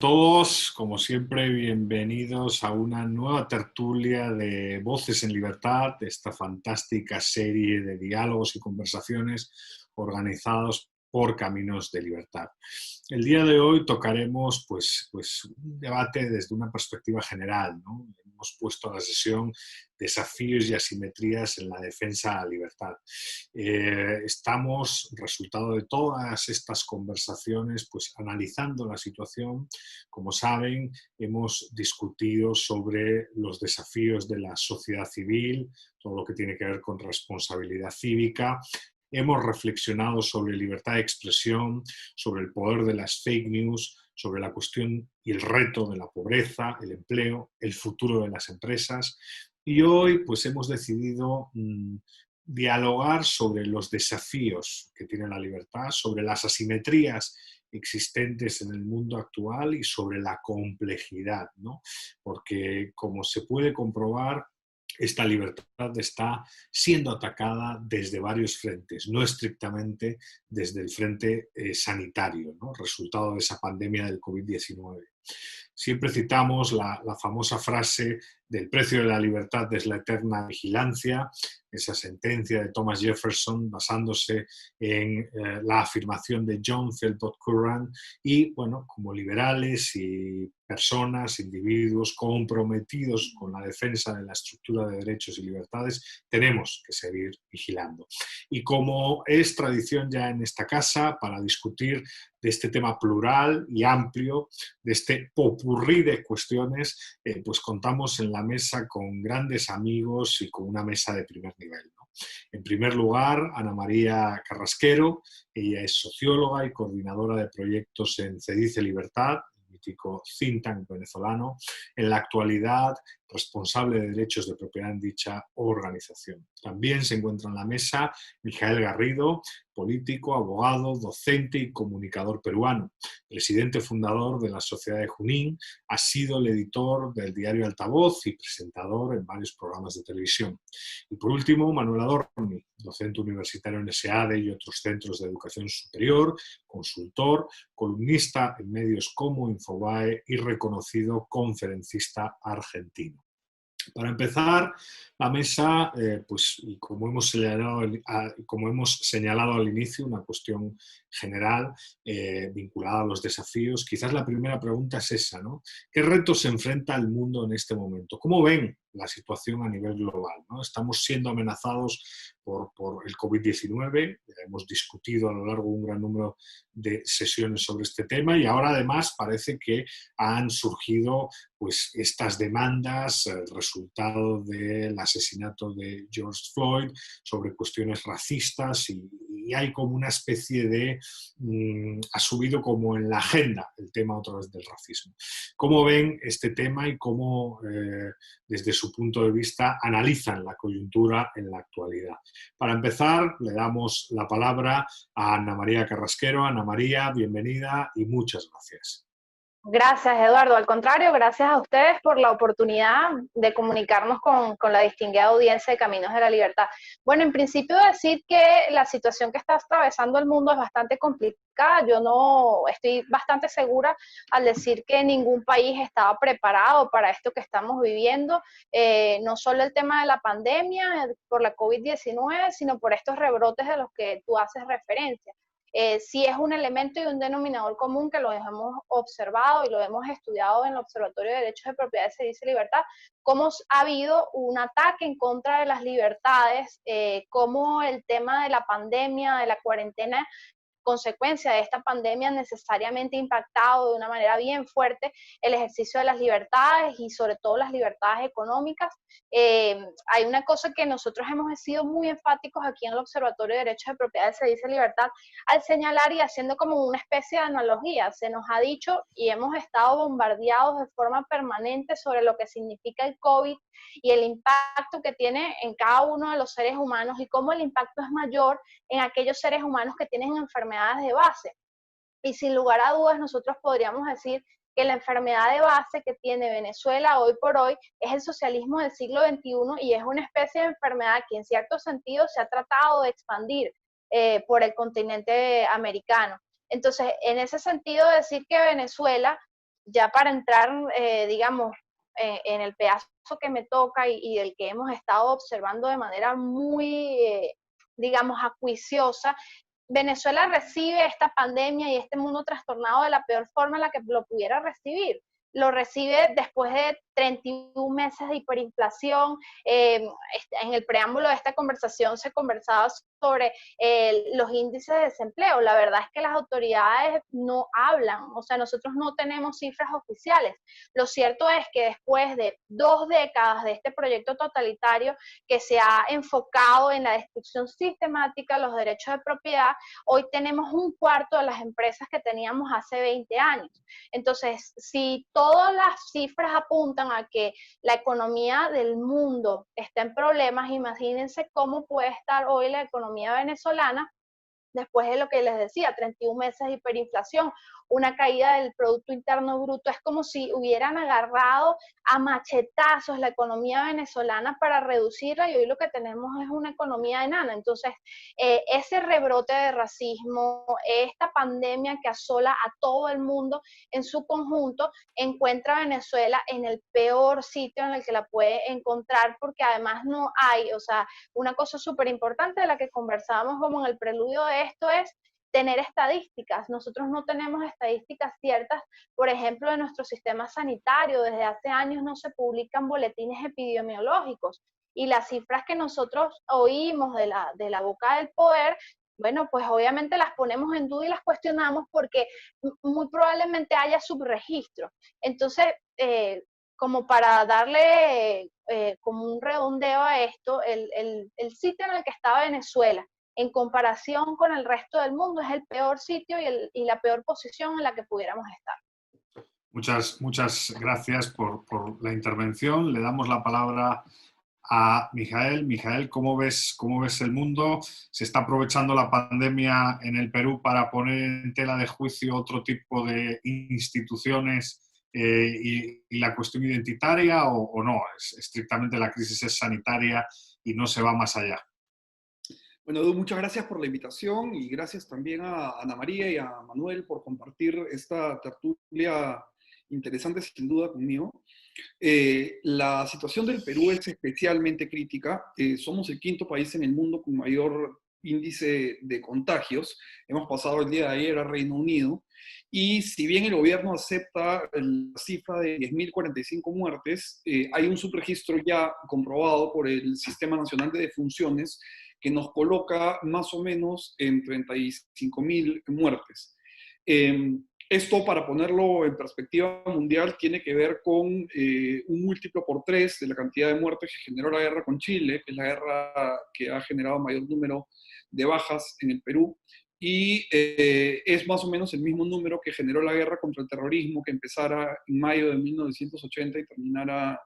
Todos, como siempre, bienvenidos a una nueva tertulia de Voces en Libertad, de esta fantástica serie de diálogos y conversaciones organizados por Caminos de Libertad. El día de hoy tocaremos un debate desde una perspectiva general, ¿no? Hemos puesto a la sesión desafíos y asimetrías en la defensa a la libertad. Estamos, resultado de todas estas conversaciones, pues analizando la situación. Como saben, hemos discutido sobre los desafíos de la sociedad civil, todo lo que tiene que ver con responsabilidad cívica. Hemos reflexionado sobre libertad de expresión, sobre el poder de las fake news, sobre la cuestión y el reto de la pobreza, el empleo, el futuro de las empresas. Y hoy pues hemos decidido dialogar sobre los desafíos que tiene la libertad, sobre las asimetrías existentes en el mundo actual y sobre la complejidad, ¿no? Porque como se puede comprobar, esta libertad está siendo atacada desde varios frentes, no estrictamente desde el frente sanitario, ¿no? Resultado de esa pandemia del COVID-19. Siempre citamos la famosa frase del precio de la libertad es la eterna vigilancia, esa sentencia de Thomas Jefferson basándose en la afirmación de John Philpott Curran y, bueno, como liberales y personas, individuos comprometidos con la defensa de la estructura de derechos y libertades, tenemos que seguir vigilando. Y como es tradición ya en esta casa, para discutir de este tema plural y amplio, de este popurrí de cuestiones, pues contamos en la mesa con grandes amigos y con una mesa de primer nivel, ¿no? En primer lugar, Ana María Carrasquero. Ella es socióloga y coordinadora de proyectos en CEDICE Libertad, el mítico think tank venezolano, en la actualidad responsable de derechos de propiedad en dicha organización. También se encuentra en la mesa Mijael Garrido, político, abogado, docente y comunicador peruano, presidente fundador de la Sociedad de Junín, ha sido el editor del diario Altavoz y presentador en varios programas de televisión. Y por último, Manuel Adorni, docente universitario en SEADE y otros centros de educación superior, consultor, columnista en medios como Infobae y reconocido conferencista argentino. Para empezar, la mesa, y como hemos señalado al inicio, una cuestión general vinculada a los desafíos. Quizás la primera pregunta es esa, ¿no? ¿Qué retos se enfrenta el mundo en este momento? ¿Cómo ven la situación a nivel global, ¿no? Estamos siendo amenazados por el COVID-19, hemos discutido a lo largo de un gran número de sesiones sobre este tema y ahora además parece que han surgido pues estas demandas, resultado del asesinato de George Floyd, sobre cuestiones racistas y hay como una especie de, ha subido como en la agenda el tema otra vez del racismo. ¿Cómo ven este tema y cómo desde su punto de vista analizan la coyuntura en la actualidad? Para empezar, le damos la palabra a Ana María Carrasquero. Ana María, bienvenida y muchas gracias. Gracias, Eduardo. Al contrario, gracias a ustedes por la oportunidad de comunicarnos con la distinguida audiencia de Caminos de la Libertad. Bueno, en principio decir que la situación que está atravesando el mundo es bastante complicada. Yo no estoy bastante segura al decir que ningún país estaba preparado para esto que estamos viviendo. No solo el tema de la pandemia por la COVID-19, sino por estos rebrotes de los que tú haces referencia. Sí es un elemento y un denominador común que lo hemos observado y lo hemos estudiado en el Observatorio de Derechos de Propiedad de CEDICE Libertad, cómo ha habido un ataque en contra de las libertades, cómo el tema de la pandemia, de la cuarentena, consecuencia de esta pandemia necesariamente impactado de una manera bien fuerte el ejercicio de las libertades y sobre todo las libertades económicas. Hay una cosa que nosotros hemos sido muy enfáticos aquí en el Observatorio de Derechos de Propiedad se dice Libertad al señalar y haciendo como una especie de analogía. Se nos ha dicho y hemos estado bombardeados de forma permanente sobre lo que significa el COVID y el impacto que tiene en cada uno de los seres humanos y cómo el impacto es mayor en aquellos seres humanos que tienen enfermedades de base. Y sin lugar a dudas nosotros podríamos decir que la enfermedad de base que tiene Venezuela hoy por hoy es el socialismo del siglo XXI y es una especie de enfermedad que en cierto sentido se ha tratado de expandir por el continente americano. Entonces, en ese sentido, decir que Venezuela ya para entrar, digamos, en el pedazo que me toca y el que hemos estado observando de manera muy, digamos, acuiciosa, Venezuela recibe esta pandemia y este mundo trastornado de la peor forma en la que lo pudiera recibir. Lo recibe después de 31 meses de hiperinflación. En el preámbulo de esta conversación se conversaba sobre los índices de desempleo. La verdad es que las autoridades no hablan, o sea, nosotros no tenemos cifras oficiales. Lo cierto es que después de 2 décadas de este proyecto totalitario que se ha enfocado en la destrucción sistemática de los derechos de propiedad, hoy tenemos un cuarto de las empresas que teníamos hace 20 años. Entonces, si todas las cifras apuntan a que la economía del mundo está en problemas, imagínense cómo puede estar hoy la economía venezolana después de lo que les decía, 31 meses de hiperinflación, una caída del Producto Interno Bruto. Es como si hubieran agarrado a machetazos la economía venezolana para reducirla y hoy lo que tenemos es una economía enana. Entonces, ese rebrote de racismo, esta pandemia que asola a todo el mundo en su conjunto, encuentra a Venezuela en el peor sitio en el que la puede encontrar, porque además no hay, o sea, una cosa súper importante de la que conversábamos como en el preludio de esto es tener estadísticas. Nosotros no tenemos estadísticas ciertas, por ejemplo, de nuestro sistema sanitario. Desde hace años no se publican boletines epidemiológicos y las cifras que nosotros oímos de la boca del poder, bueno, pues obviamente las ponemos en duda y las cuestionamos porque muy probablemente haya subregistro. Entonces, como para darle como un redondeo a esto, el sitio en el que estaba Venezuela en comparación con el resto del mundo es el peor sitio y la peor posición en la que pudiéramos estar. Muchas gracias por la intervención. Le damos la palabra a Mijael. Mijael, cómo ves el mundo? ¿Se está aprovechando la pandemia en el Perú para poner en tela de juicio otro tipo de instituciones y la cuestión identitaria o no? Estrictamente la crisis es sanitaria y no se va más allá. Bueno, Edu, muchas gracias por la invitación y gracias también a Ana María y a Manuel por compartir esta tertulia interesante sin duda conmigo. La situación del Perú es especialmente crítica. Somos el quinto país en el mundo con mayor índice de contagios. Hemos pasado el día de ayer a Reino Unido. Y si bien el gobierno acepta la cifra de 10.045 muertes, hay un subregistro ya comprobado por el Sistema Nacional de Defunciones que nos coloca más o menos en 35.000 muertes. Esto, para ponerlo en perspectiva mundial, tiene que ver con un múltiplo por 3 de la cantidad de muertes que generó la guerra con Chile, que es la guerra que ha generado mayor número de bajas en el Perú, y es más o menos el mismo número que generó la guerra contra el terrorismo, que empezara en mayo de 1980 y terminara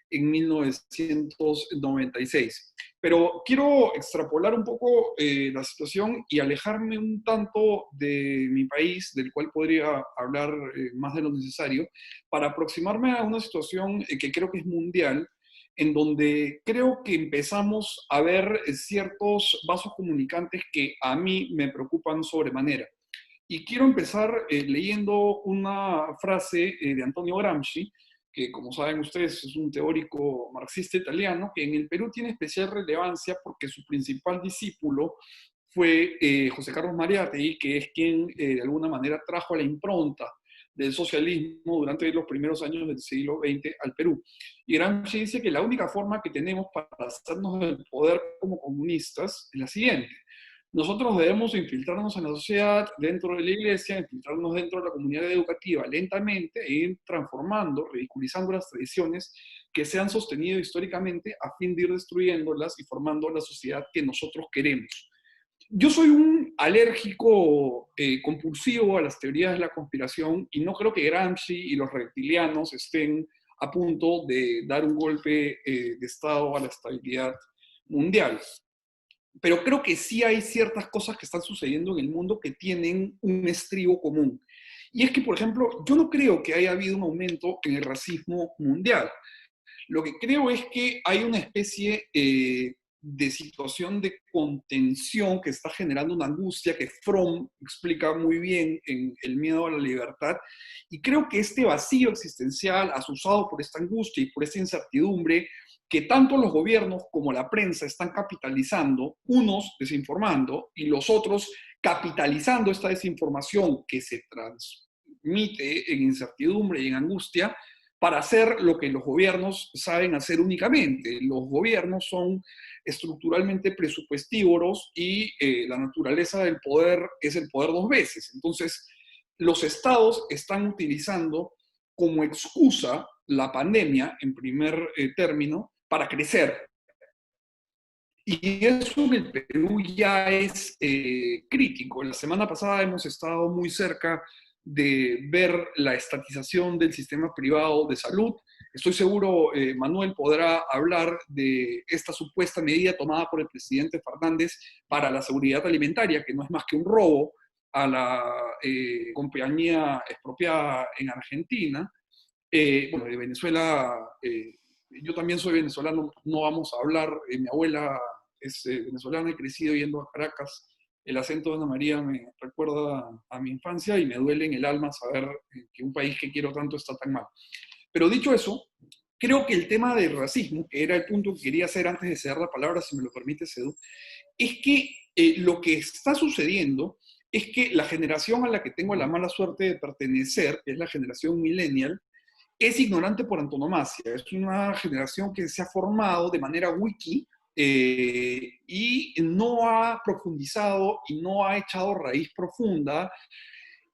en 1996. Pero quiero extrapolar un poco la situación y alejarme un tanto de mi país, del cual podría hablar más de lo necesario, para aproximarme a una situación que creo que es mundial, en donde creo que empezamos a ver ciertos vasos comunicantes que a mí me preocupan sobremanera. Y quiero empezar leyendo una frase de Antonio Gramsci, que como saben ustedes es un teórico marxista italiano, que en el Perú tiene especial relevancia porque su principal discípulo fue José Carlos Mariátegui, que es quien de alguna manera trajo la impronta del socialismo durante los primeros años del siglo XX al Perú. Y Gramsci dice que la única forma que tenemos para hacernos del poder como comunistas es la siguiente: nosotros debemos infiltrarnos en la sociedad, dentro de la iglesia, infiltrarnos dentro de la comunidad educativa lentamente e ir transformando, ridiculizando las tradiciones que se han sostenido históricamente a fin de ir destruyéndolas y formando la sociedad que nosotros queremos. Yo soy un alérgico compulsivo a las teorías de la conspiración y no creo que Gramsci y los reptilianos estén a punto de dar un golpe de Estado a la estabilidad mundial. Pero creo que sí hay ciertas cosas que están sucediendo en el mundo que tienen un estribo común. Y es que, por ejemplo, yo no creo que haya habido un aumento en el racismo mundial. Lo que creo es que hay una especie de situación de contención que está generando una angustia que Fromm explica muy bien en El miedo a la libertad. Y creo que este vacío existencial, asusado por esta angustia y por esta incertidumbre, que tanto los gobiernos como la prensa están capitalizando, unos desinformando y los otros capitalizando esta desinformación que se transmite en incertidumbre y en angustia, para hacer lo que los gobiernos saben hacer únicamente. Los gobiernos son estructuralmente presupuestívoros y la naturaleza del poder es el poder dos veces. Entonces, los estados están utilizando como excusa la pandemia, en primer término, para crecer. Y eso en el Perú ya es crítico. La semana pasada hemos estado muy cerca de ver la estatización del sistema privado de salud. Estoy seguro, Manuel podrá hablar de esta supuesta medida tomada por el presidente Fernández para la seguridad alimentaria, que no es más que un robo a la compañía expropiada en Argentina. Bueno, de Venezuela, yo también soy venezolano, no vamos a hablar, mi abuela es venezolana, he crecido yendo a Caracas. El acento de Ana María me recuerda a mi infancia y me duele en el alma saber que un país que quiero tanto está tan mal. Pero dicho eso, creo que el tema del racismo, que era el punto que quería hacer antes de ceder la palabra, si me lo permite, Edu, es que lo que está sucediendo es que la generación a la que tengo la mala suerte de pertenecer, que es la generación millennial, es ignorante por antonomasia. Es una generación que se ha formado de manera wiki y no ha profundizado y no ha echado raíz profunda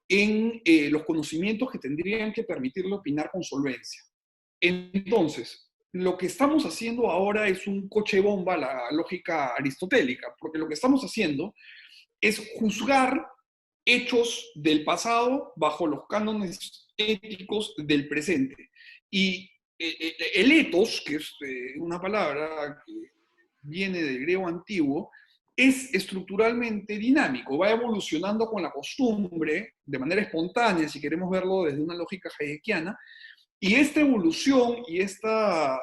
en los conocimientos que tendrían que permitirle opinar con solvencia. Entonces, lo que estamos haciendo ahora es un coche bomba a la lógica aristotélica, porque lo que estamos haciendo es juzgar hechos del pasado bajo los cánones éticos del presente. Y el ethos, que es una palabra que viene del griego antiguo, es estructuralmente dinámico, va evolucionando con la costumbre, de manera espontánea, si queremos verlo desde una lógica hayekiana, y esta evolución y esta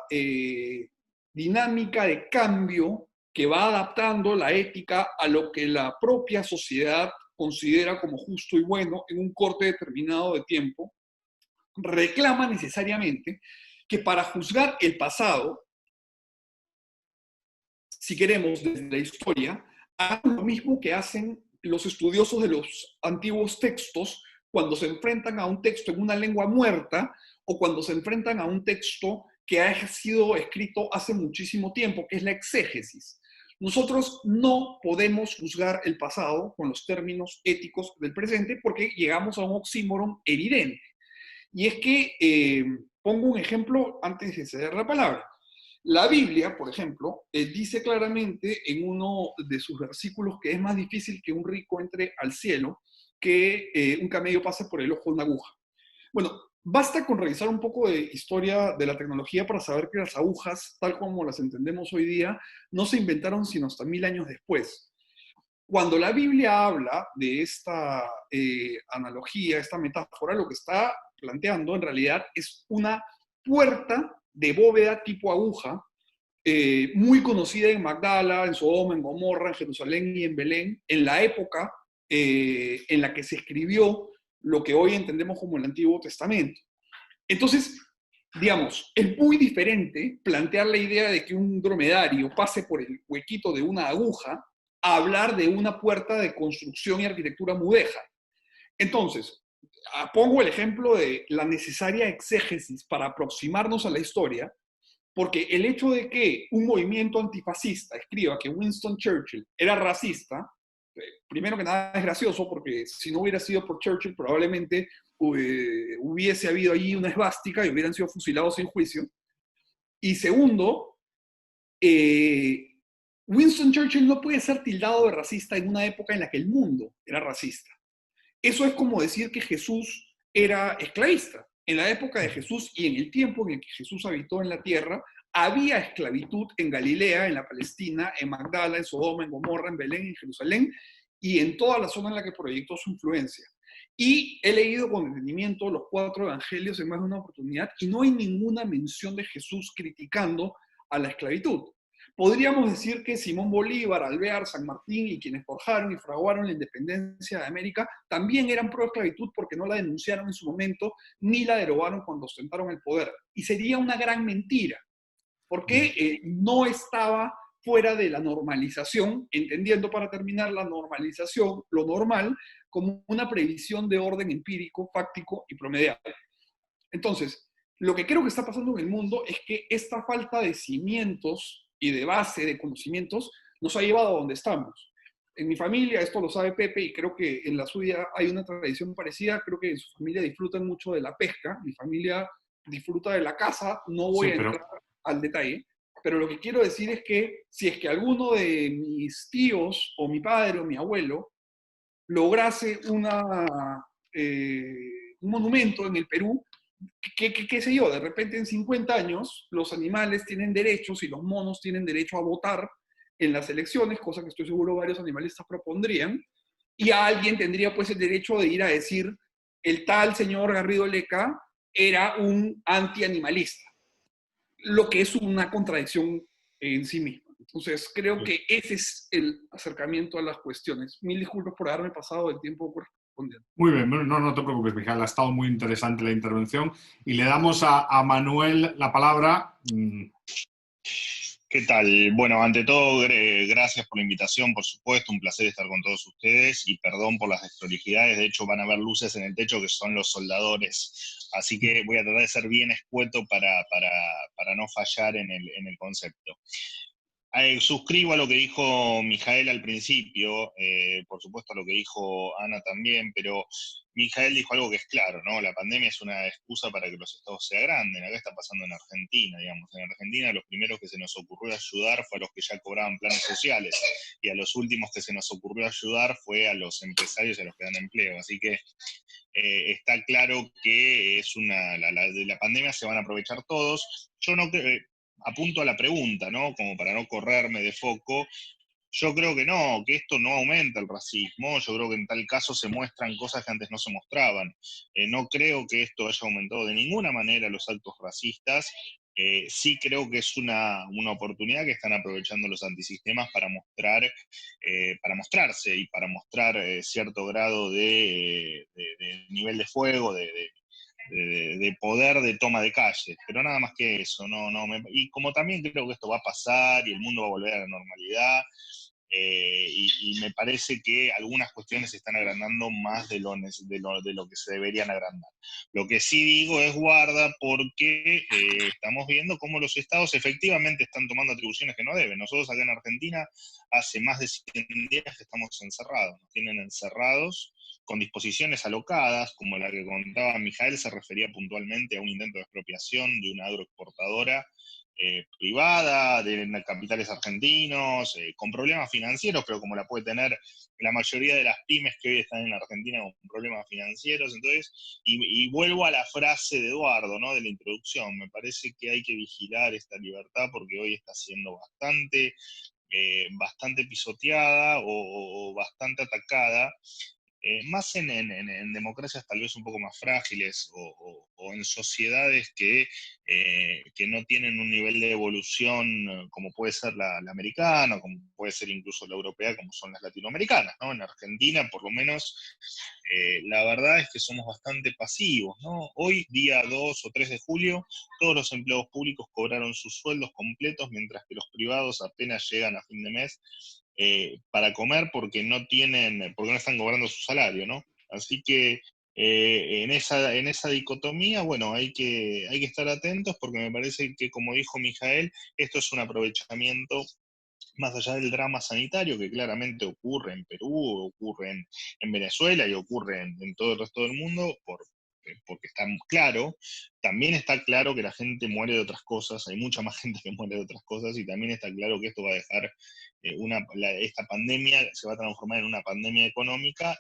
dinámica de cambio que va adaptando la ética a lo que la propia sociedad considera como justo y bueno en un corte determinado de tiempo, reclama necesariamente que para juzgar el pasado, si queremos desde la historia, hagan lo mismo que hacen los estudiosos de los antiguos textos cuando se enfrentan a un texto en una lengua muerta o cuando se enfrentan a un texto que ha sido escrito hace muchísimo tiempo, que es la exégesis. Nosotros no podemos juzgar el pasado con los términos éticos del presente porque llegamos a un oxímoron evidente. Y es que, pongo un ejemplo antes de ceder la palabra. La Biblia, por ejemplo, dice claramente en uno de sus versículos que es más difícil que un rico entre al cielo que un camello pase por el ojo de una aguja. Bueno, basta con revisar un poco de historia de la tecnología para saber que las agujas, tal como las entendemos hoy día, no se inventaron sino hasta 1000 años después. Cuando la Biblia habla de esta analogía, esta metáfora, lo que está planteando en realidad es una puerta de bóveda tipo aguja, muy conocida en Magdala, en Sodoma, en Gomorra, en Jerusalén y en Belén, en la época en la que se escribió lo que hoy entendemos como el Antiguo Testamento. Entonces, digamos, es muy diferente plantear la idea de que un dromedario pase por el huequito de una aguja a hablar de una puerta de construcción y arquitectura mudéjar. Entonces, pongo el ejemplo de la necesaria exégesis para aproximarnos a la historia, porque el hecho de que un movimiento antifascista escriba que Winston Churchill era racista, primero que nada es gracioso, porque si no hubiera sido por Churchill, probablemente hubiese habido allí una esvástica y hubieran sido fusilados sin juicio. Y segundo, Winston Churchill no puede ser tildado de racista en una época en la que el mundo era racista. Eso es como decir que Jesús era esclavista. En la época de Jesús y en el tiempo en el que Jesús habitó en la tierra, había esclavitud en Galilea, en la Palestina, en Magdala, en Sodoma, en Gomorra, en Belén, en Jerusalén y en toda la zona en la que proyectó su influencia. Y he leído con detenimiento los 4 evangelios en más de una oportunidad y no hay ninguna mención de Jesús criticando a la esclavitud. Podríamos decir que Simón Bolívar, Alvear, San Martín y quienes forjaron y fraguaron la independencia de América también eran pro esclavitud porque no la denunciaron en su momento ni la derogaron cuando ostentaron el poder. Y sería una gran mentira, porque no estaba fuera de la normalización, entendiendo para terminar la normalización, lo normal, como una previsión de orden empírico, fáctico y promediable. Entonces, lo que creo que está pasando en el mundo es que esta falta de cimientos y de base de conocimientos nos ha llevado a donde estamos. En mi familia, esto lo sabe Pepe, y creo que en la suya hay una tradición parecida, creo que en su familia disfrutan mucho de la pesca, mi familia disfruta de la caza, no voy Sí, a pero entrar al detalle, pero lo que quiero decir es que si es que alguno de mis tíos, o mi padre, o mi abuelo, lograse un monumento en el Perú, qué sé yo, de repente en 50 años los animales tienen derechos y los monos tienen derecho a votar en las elecciones, cosa que estoy seguro varios animalistas propondrían, y a alguien tendría pues el derecho de ir a decir, el tal señor Garrido Leca era un antianimalista, lo que es una contradicción en sí misma. Entonces, creo que ese es el acercamiento a las cuestiones. Mil disculpas por haberme pasado el tiempo correspondiente. muy bien, no, no te preocupes, Mijael, ha estado muy interesante la intervención y le damos a Manuel la palabra. ¿Qué tal? Bueno, ante todo, gracias por la invitación, por supuesto, un placer estar con todos ustedes y perdón por las desprolijidades, de hecho van a haber luces en el techo que son los soldadores, así que voy a tratar de ser bien escueto para no fallar en el concepto. Suscribo a lo que dijo Mijael al principio, por supuesto a lo que dijo Ana también, pero Mijael dijo algo que es claro, ¿no? La pandemia es una excusa para que los estados se agranden. Acá está pasando en Argentina, digamos. En Argentina los primeros que se nos ocurrió ayudar fue a los que ya cobraban planes sociales, y a los últimos que se nos ocurrió ayudar fue a los empresarios y a los que dan empleo. Así que está claro que es de la pandemia se van a aprovechar todos. Yo no creo, apunto a la pregunta, ¿no? Como para no correrme de foco. Yo creo que no, que esto no aumenta el racismo. Yo creo que en tal caso se muestran cosas que antes no se mostraban. No creo que esto haya aumentado de ninguna manera los actos racistas. Sí creo que es una oportunidad que están aprovechando los antisistemas para para mostrarse y para mostrar cierto grado de nivel de fuego, de poder de toma de calle, pero nada más que eso, y como también creo que esto va a pasar y el mundo va a volver a la normalidad, y me parece que algunas cuestiones se están agrandando más de lo que se deberían agrandar. Lo que sí digo es guarda porque estamos viendo cómo los estados efectivamente están tomando atribuciones que no deben. Nosotros acá en Argentina hace más de 100 días que estamos encerrados, nos tienen encerrados con disposiciones alocadas, como la que contaba Mijael, se refería puntualmente a un intento de expropiación de una agroexportadora privada, de capitales argentinos, con problemas financieros, pero como la puede tener la mayoría de las pymes que hoy están en la Argentina con problemas financieros. Entonces, y vuelvo a la frase de Eduardo, ¿no? De la introducción, me parece que hay que vigilar esta libertad porque hoy está siendo bastante pisoteada o bastante atacada, más en democracias tal vez un poco más frágiles o en sociedades que no tienen un nivel de evolución como puede ser la americana, como puede ser incluso la europea, como son las latinoamericanas, ¿no? En Argentina, por lo menos, la verdad es que somos bastante pasivos, ¿no? Hoy, día 2 o 3 de julio, todos los empleados públicos cobraron sus sueldos completos, mientras que los privados apenas llegan a fin de mes para comer porque no están cobrando su salario, ¿no? Así que en esa dicotomía, bueno, hay que estar atentos porque me parece que, como dijo Mijael, esto es un aprovechamiento más allá del drama sanitario que claramente ocurre en Perú, ocurre en Venezuela y ocurre en todo el resto del mundo, porque está claro, también está claro que la gente muere de otras cosas, hay mucha más gente que muere de otras cosas, y también está claro que esto va a dejar, esta pandemia se va a transformar en una pandemia económica,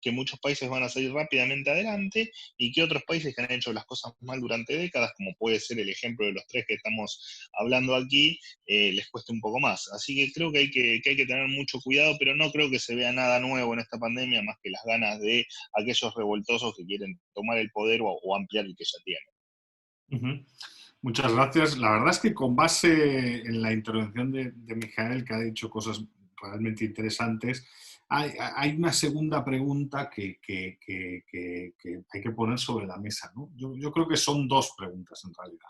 que muchos países van a salir rápidamente adelante, y que otros países que han hecho las cosas mal durante décadas, como puede ser el ejemplo de los tres que estamos hablando aquí, les cueste un poco más. Así que creo que hay que tener mucho cuidado, pero no creo que se vea nada nuevo en esta pandemia, más que las ganas de aquellos revoltosos que quieren tomar el poder o ampliar el que ya tienen. Ujú. Muchas gracias. La verdad es que con base en la intervención de Mijael, que ha dicho cosas realmente interesantes, hay una segunda pregunta que hay que poner sobre la mesa, ¿no? Yo creo que son dos preguntas en realidad.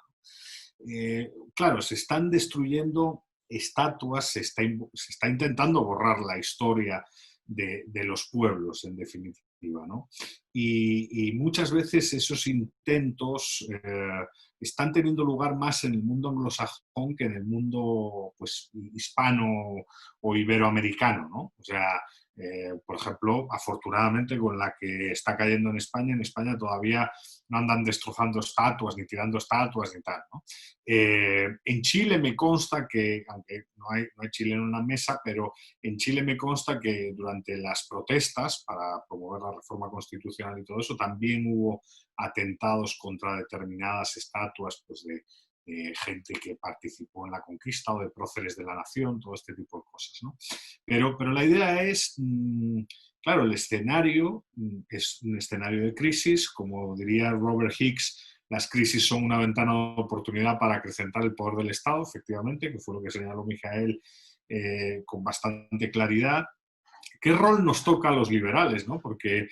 Claro, se están destruyendo estatuas, se está intentando borrar la historia de los pueblos, en definitiva, ¿no? Y muchas veces esos intentos están teniendo lugar más en el mundo anglosajón que en el mundo pues, hispano o iberoamericano, ¿no? O sea, por ejemplo, afortunadamente con la que está cayendo en España todavía no andan destrozando estatuas, ni tirando estatuas, ni tal, ¿no? En Chile me consta que, aunque no hay chileno en la mesa, pero en Chile me consta que durante las protestas para promover la reforma constitucional y todo eso, también hubo atentados contra determinadas estatuas pues, de gente que participó en la conquista o de próceres de la nación, todo este tipo de cosas, ¿no? Pero la idea es, claro, el escenario es un escenario de crisis, como diría Robert Hicks, las crisis son una ventana de oportunidad para acrecentar el poder del Estado, efectivamente, que fue lo que señaló Mijael con bastante claridad. ¿Qué rol nos toca a los liberales? ¿No? Porque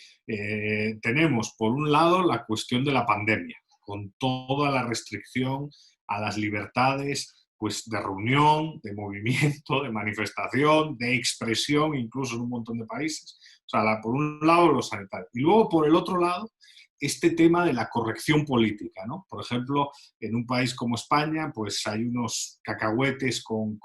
tenemos, por un lado, la cuestión de la pandemia, con toda la restricción a las libertades pues, de reunión, de movimiento, de manifestación, de expresión, incluso en un montón de países. O sea, por un lado, los sanitarios. Y luego, por el otro lado, este tema de la corrección política, ¿no? Por ejemplo, en un país como España, pues hay unos cacahuetes con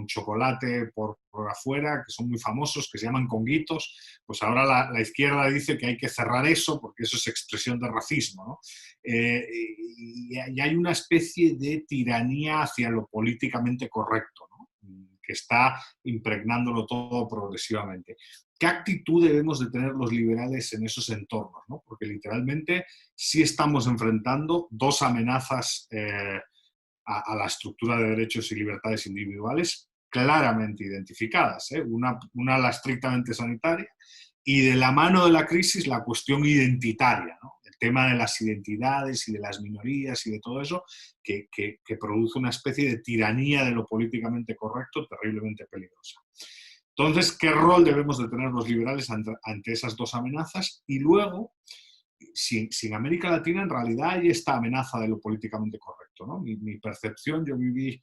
chocolate por afuera, que son muy famosos, que se llaman conguitos. Pues ahora la izquierda dice que hay que cerrar eso porque eso es expresión de racismo, ¿no? Y hay una especie de tiranía hacia lo políticamente correcto, ¿no? Que está impregnándolo todo progresivamente. ¿Qué actitud debemos de tener los liberales en esos entornos? ¿No? Porque literalmente sí estamos enfrentando dos amenazas a la estructura de derechos y libertades individuales claramente identificadas. Una la estrictamente sanitaria y de la mano de la crisis la cuestión identitaria, ¿no? El tema de las identidades y de las minorías y de todo eso que produce una especie de tiranía de lo políticamente correcto terriblemente peligrosa. Entonces, ¿qué rol debemos de tener los liberales ante esas dos amenazas? Y luego, sin América Latina, en realidad hay esta amenaza de lo políticamente correcto, ¿no? Mi percepción, yo viví,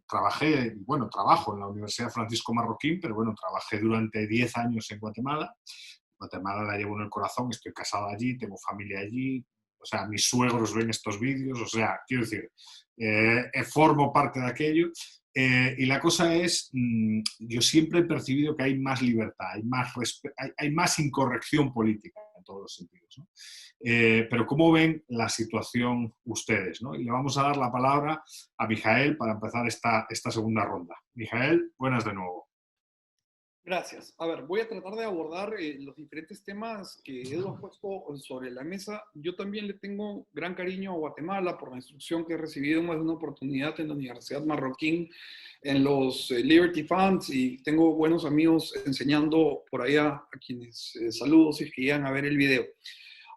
trabajo en la Universidad Francisco Marroquín, pero bueno, trabajé durante 10 años en Guatemala. Guatemala la llevo en el corazón, estoy casado allí, tengo familia allí, o sea, mis suegros ven estos vídeos, o sea, quiero decir, formo parte de aquello. Y la cosa es, yo siempre he percibido que hay más libertad, hay más incorrección política en todos los sentidos, ¿no? Pero ¿cómo ven la situación ustedes? ¿No? Y le vamos a dar la palabra a Mijael para empezar esta segunda ronda. Mijael, buenas de nuevo. Gracias. A ver, voy a tratar de abordar los diferentes temas que Edu ha puesto sobre la mesa. Yo también le tengo gran cariño a Guatemala por la instrucción que he recibido en más de una oportunidad en la Universidad Marroquín, en los Liberty Funds, y tengo buenos amigos enseñando por allá, a quienes saludo si es que llegan a ver el video.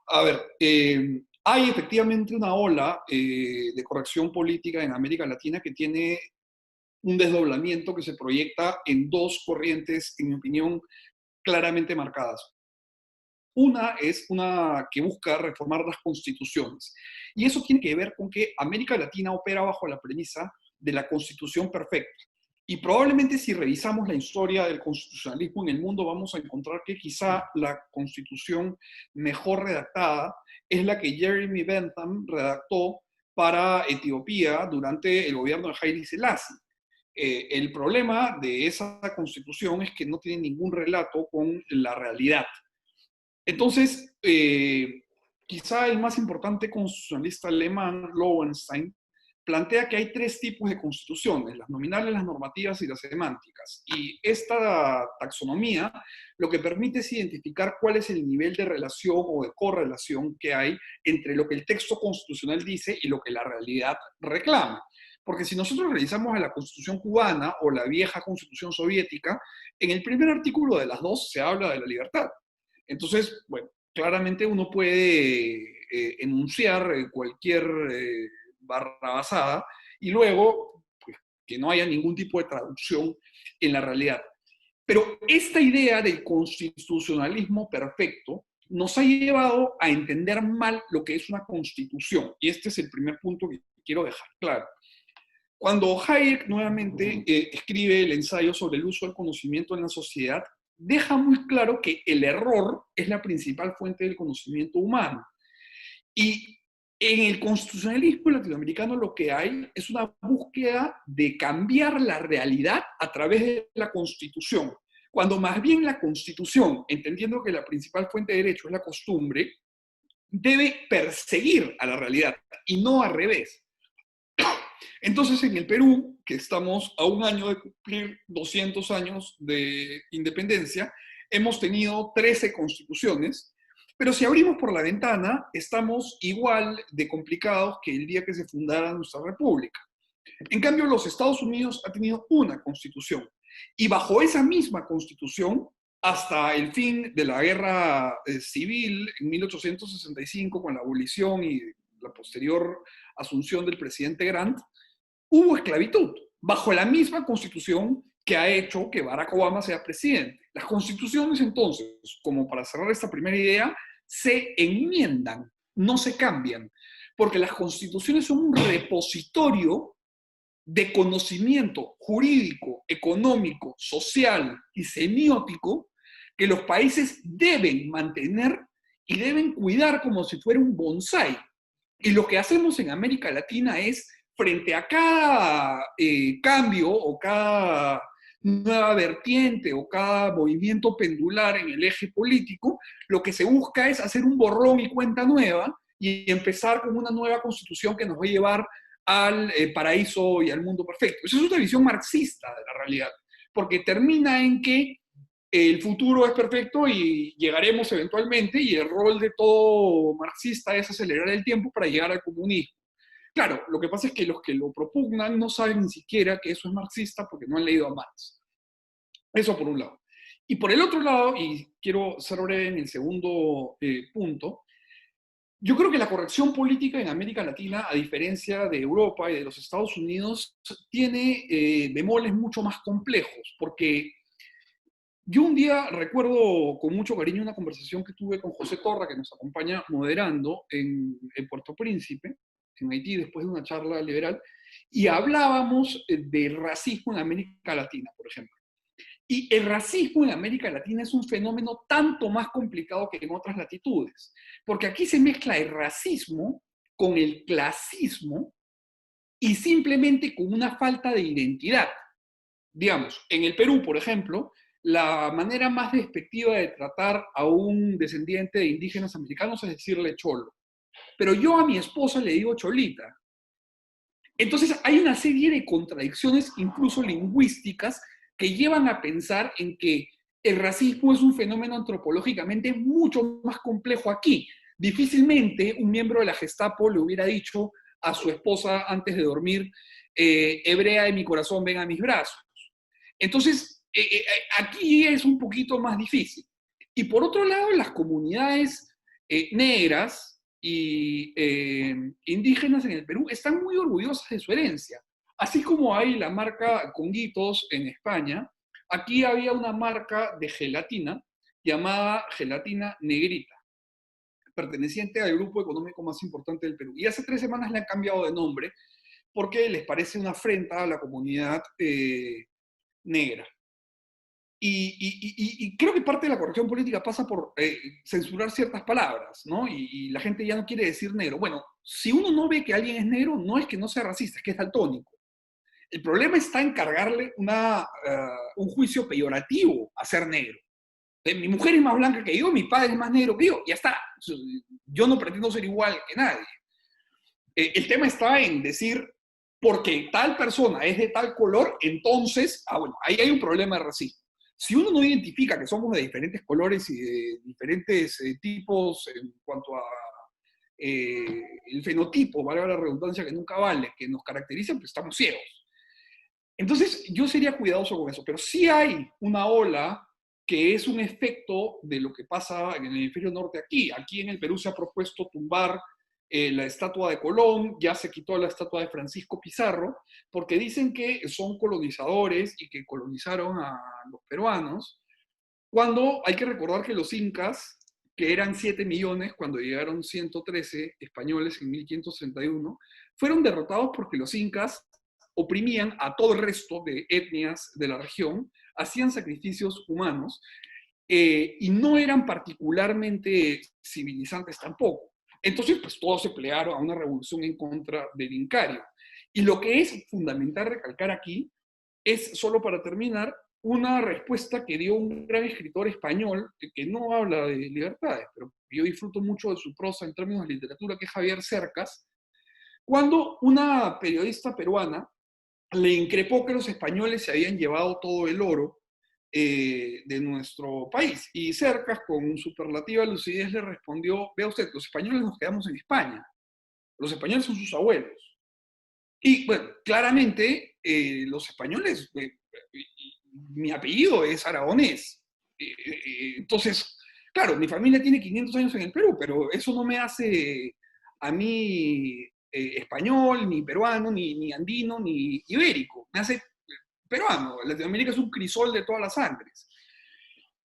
A ver, hay efectivamente una ola de corrección política en América Latina que tiene un desdoblamiento que se proyecta en dos corrientes, en mi opinión, claramente marcadas. Una es una que busca reformar las constituciones. Y eso tiene que ver con que América Latina opera bajo la premisa de la constitución perfecta. Y probablemente si revisamos la historia del constitucionalismo en el mundo, vamos a encontrar que quizá la constitución mejor redactada es la que Jeremy Bentham redactó para Etiopía durante el gobierno de Haile Selassie. El problema de esa constitución es que no tiene ningún relato con la realidad. Entonces, quizá el más importante constitucionalista alemán, Lowenstein, plantea que hay tres tipos de constituciones: las nominales, las normativas y las semánticas. Y esta taxonomía lo que permite es identificar cuál es el nivel de relación o de correlación que hay entre lo que el texto constitucional dice y lo que la realidad reclama. Porque si nosotros revisamos a la Constitución cubana o la vieja Constitución soviética, en el primer artículo de las dos se habla de la libertad. Entonces, bueno, claramente uno puede enunciar cualquier barrabasada y luego pues, que no haya ningún tipo de traducción en la realidad. Pero esta idea del constitucionalismo perfecto nos ha llevado a entender mal lo que es una constitución. Y este es el primer punto que quiero dejar claro. Cuando Hayek nuevamente escribe el ensayo sobre el uso del conocimiento en la sociedad, deja muy claro que el error es la principal fuente del conocimiento humano. Y en el constitucionalismo latinoamericano lo que hay es una búsqueda de cambiar la realidad a través de la Constitución, cuando más bien la Constitución, entendiendo que la principal fuente de derecho es la costumbre, debe perseguir a la realidad y no al revés. Entonces, en el Perú, que estamos a un año de cumplir 200 años de independencia, hemos tenido 13 constituciones, pero si abrimos por la ventana, estamos igual de complicados que el día que se fundara nuestra república. En cambio, los Estados Unidos ha tenido una constitución, y bajo esa misma constitución, hasta el fin de la guerra civil, en 1865, con la abolición y la posterior asunción del presidente Grant, hubo esclavitud, bajo la misma constitución que ha hecho que Barack Obama sea presidente. Las constituciones, entonces, como para cerrar esta primera idea, se enmiendan, no se cambian, porque las constituciones son un repositorio de conocimiento jurídico, económico, social y semiótico que los países deben mantener y deben cuidar como si fuera un bonsái. Y lo que hacemos en América Latina es, frente a cada cambio o cada nueva vertiente o cada movimiento pendular en el eje político, lo que se busca es hacer un borrón y cuenta nueva y empezar con una nueva constitución que nos va a llevar al paraíso y al mundo perfecto. Esa es una visión marxista de la realidad, porque termina en que el futuro es perfecto y llegaremos eventualmente, y el rol de todo marxista es acelerar el tiempo para llegar al comunismo. Claro, lo que pasa es que los que lo propugnan no saben ni siquiera que eso es marxista porque no han leído a Marx. Eso por un lado. Y por el otro lado, y quiero ser breve en el segundo punto, yo creo que la corrección política en América Latina, a diferencia de Europa y de los Estados Unidos, tiene bemoles mucho más complejos, porque yo un día recuerdo con mucho cariño una conversación que tuve con José Torra, que nos acompaña moderando en Puerto Príncipe, en Haití, después de una charla liberal, y hablábamos de racismo en América Latina, por ejemplo. Y el racismo en América Latina es un fenómeno tanto más complicado que en otras latitudes, porque aquí se mezcla el racismo con el clasismo y simplemente con una falta de identidad. Digamos, en el Perú, por ejemplo, la manera más despectiva de tratar a un descendiente de indígenas americanos es decirle cholo. Pero yo a mi esposa le digo cholita. Entonces hay una serie de contradicciones, incluso lingüísticas, que llevan a pensar en que el racismo es un fenómeno antropológicamente mucho más complejo aquí. Difícilmente un miembro de la Gestapo le hubiera dicho a su esposa antes de dormir, hebrea de mi corazón, ven a mis brazos. Entonces, aquí es un poquito más difícil. Y por otro lado, las comunidades negras y indígenas en el Perú están muy orgullosas de su herencia. Así como hay la marca Conguitos en España, aquí había una marca de gelatina llamada Gelatina Negrita, perteneciente al grupo económico más importante del Perú. Y hace 3 semanas le han cambiado de nombre porque les parece una afrenta a la comunidad negra. Y creo que parte de la corrección política pasa por censurar ciertas palabras, ¿no? Y la gente ya no quiere decir negro. Bueno, si uno no ve que alguien es negro, no es que no sea racista, es que es daltónico. El problema está en cargarle un juicio peyorativo a ser negro. Mi mujer es más blanca que yo, mi padre es más negro que yo, ya está. Yo no pretendo ser igual que nadie. El tema está en decir, porque tal persona es de tal color, entonces, bueno, ahí hay un problema de racismo. Si uno no identifica que somos de diferentes colores y de diferentes tipos en cuanto a el fenotipo, valga la redundancia que nunca vale, que nos caracteriza, pues estamos ciegos. Entonces, yo sería cuidadoso con eso, pero sí hay una ola que es un efecto de lo que pasa en el hemisferio norte aquí. Aquí en el Perú se ha propuesto tumbar la estatua de Colón, ya se quitó la estatua de Francisco Pizarro, porque dicen que son colonizadores y que colonizaron a los peruanos, cuando hay que recordar que los incas, que eran 7 millones cuando llegaron 113 españoles en 1561, fueron derrotados porque los incas oprimían a todo el resto de etnias de la región, hacían sacrificios humanos y no eran particularmente civilizantes tampoco. Entonces, pues todos se pelearon a una revolución en contra del incario. Y lo que es fundamental recalcar aquí es, solo para terminar, una respuesta que dio un gran escritor español que no habla de libertades, pero yo disfruto mucho de su prosa en términos de literatura, que es Javier Cercas, cuando una periodista peruana le increpó que los españoles se habían llevado todo el oro de nuestro país. Y Cercas, con superlativa lucidez, le respondió: vea usted, los españoles nos quedamos en España, los españoles son sus abuelos. Y bueno, claramente los españoles, mi apellido es aragonés. Entonces, claro, mi familia tiene 500 años en el Perú, pero eso no me hace a mí español, ni peruano, ni andino, ni ibérico. Me hace peruano. Latinoamérica es un crisol de todas las sangres.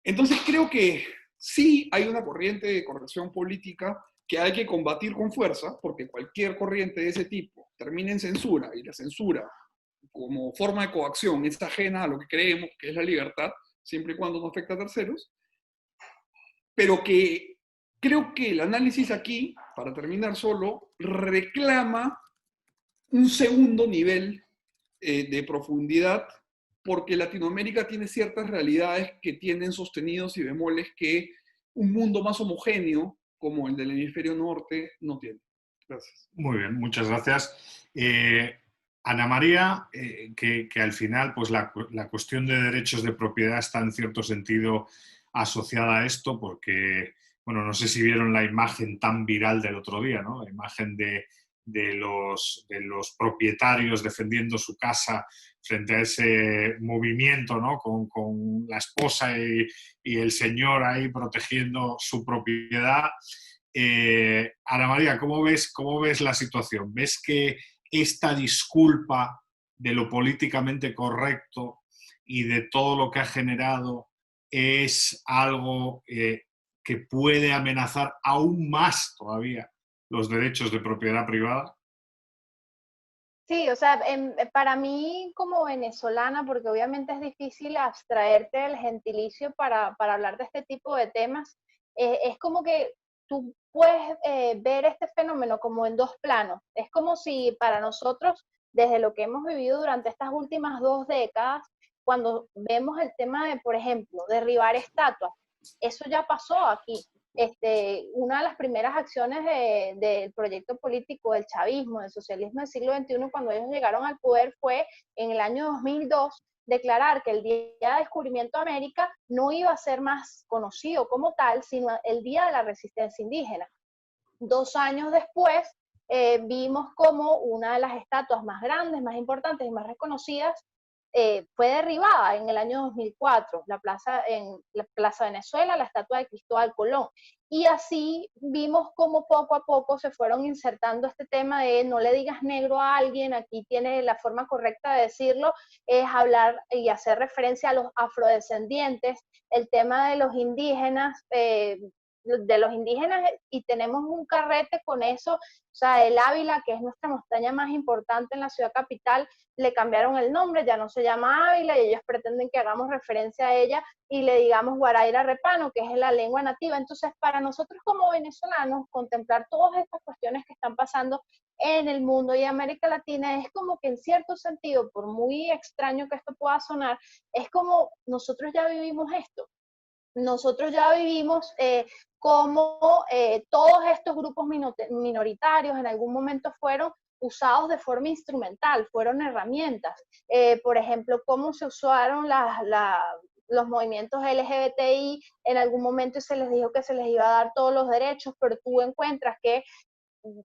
Entonces creo que sí hay una corriente de corrección política que hay que combatir con fuerza, porque cualquier corriente de ese tipo termina en censura, y la censura como forma de coacción es ajena a lo que creemos que es la libertad, siempre y cuando no afecta a terceros, pero que creo que el análisis aquí, para terminar solo, reclama un segundo nivel de profundidad, porque Latinoamérica tiene ciertas realidades que tienen sostenidos y bemoles que un mundo más homogéneo como el del hemisferio norte no tiene. Gracias. Muy bien, muchas gracias. Ana María, que al final pues la cuestión de derechos de propiedad está en cierto sentido asociada a esto, porque, bueno, no sé si vieron la imagen tan viral del otro día, ¿no? La imagen de los propietarios defendiendo su casa frente a ese movimiento, ¿no? Con la esposa y el señor ahí protegiendo su propiedad. Ana María, ¿cómo ves la situación? ¿Ves que esta disculpa de lo políticamente correcto y de todo lo que ha generado es algo que puede amenazar aún más todavía los derechos de propiedad privada? Sí, o sea, para mí como venezolana, porque obviamente es difícil abstraerte del gentilicio para hablar de este tipo de temas, es como que tú puedes ver este fenómeno como en dos planos. Es como si para nosotros, desde lo que hemos vivido durante estas últimas 2 décadas, cuando vemos el tema de, por ejemplo, derribar estatuas, eso ya pasó aquí. Una de las primeras acciones del proyecto político del chavismo, del socialismo del siglo XXI, cuando ellos llegaron al poder, fue en el año 2002 declarar que el Día de Descubrimiento de América no iba a ser más conocido como tal, sino el Día de la Resistencia Indígena. 2 años después, vimos como una de las estatuas más grandes, más importantes y más reconocidas fue derribada en el año 2004, en la Plaza Venezuela, la estatua de Cristóbal Colón. Y así vimos cómo poco a poco se fueron insertando este tema de no le digas negro a alguien, aquí tiene la forma correcta de decirlo, es hablar y hacer referencia a los afrodescendientes, el tema de los indígenas, y tenemos un carrete con eso, o sea, el Ávila, que es nuestra montaña más importante en la ciudad capital, le cambiaron el nombre, ya no se llama Ávila y ellos pretenden que hagamos referencia a ella y le digamos Guaraíra Repano, que es la lengua nativa. Entonces, para nosotros como venezolanos, contemplar todas estas cuestiones que están pasando en el mundo y América Latina es como que en cierto sentido, por muy extraño que esto pueda sonar, es como nosotros ya vivimos esto. Nosotros ya vivimos cómo todos estos grupos minoritarios en algún momento fueron usados de forma instrumental, fueron herramientas. Por ejemplo, cómo se usaron los movimientos LGBTI en algún momento y se les dijo que se les iba a dar todos los derechos, pero tú encuentras que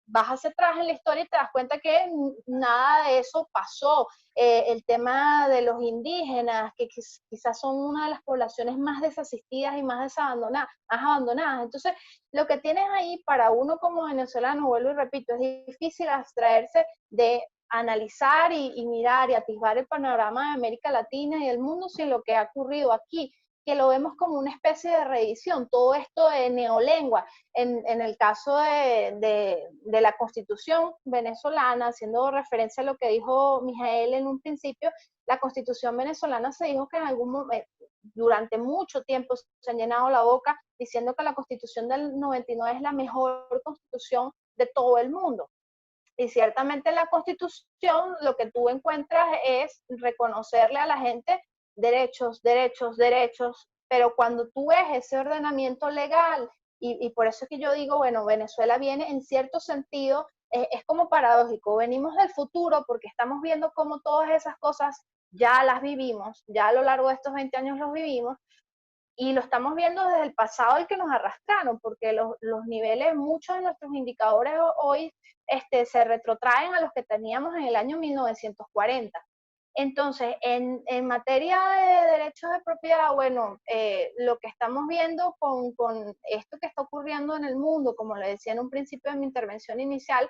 vas hacia atrás en la historia y te das cuenta que nada de eso pasó. El tema de los indígenas, que quizás son una de las poblaciones más desasistidas y más abandonadas. Entonces, lo que tienes ahí para uno como venezolano, vuelvo y repito, es difícil abstraerse de analizar y mirar y atisbar el panorama de América Latina y del mundo sin lo que ha ocurrido aquí, que lo vemos como una especie de reedición, todo esto de neolengua. En el caso de la Constitución venezolana, haciendo referencia a lo que dijo Mijael en un principio, la Constitución venezolana se dijo que en algún momento, durante mucho tiempo se han llenado la boca diciendo que la Constitución del 99 es la mejor constitución de todo el mundo. Y ciertamente en la Constitución lo que tú encuentras es reconocerle a la gente derechos, derechos, derechos, pero cuando tú ves ese ordenamiento legal, y por eso es que yo digo, bueno, Venezuela viene en cierto sentido, es como paradójico, venimos del futuro porque estamos viendo cómo todas esas cosas ya las vivimos, ya a lo largo de estos 20 años los vivimos, y lo estamos viendo desde el pasado el que nos arrastraron, porque los niveles, muchos de nuestros indicadores hoy se retrotraen a los que teníamos en el año 1940. Entonces, en materia de derechos de propiedad, bueno, lo que estamos viendo con esto que está ocurriendo en el mundo, como le decía en un principio de mi intervención inicial,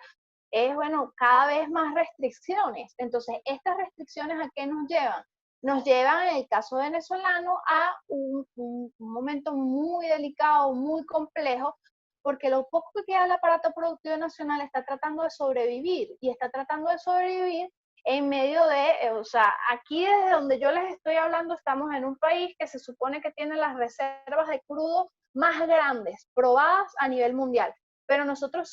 es, bueno, cada vez más restricciones. Entonces, ¿estas restricciones a qué nos llevan? Nos llevan, en el caso venezolano, a un momento muy delicado, muy complejo, porque lo poco que queda del aparato productivo nacional está tratando de sobrevivir, y está tratando de sobrevivir en medio de, o sea, aquí desde donde yo les estoy hablando, estamos en un país que se supone que tiene las reservas de crudo más grandes, probadas a nivel mundial, pero nosotros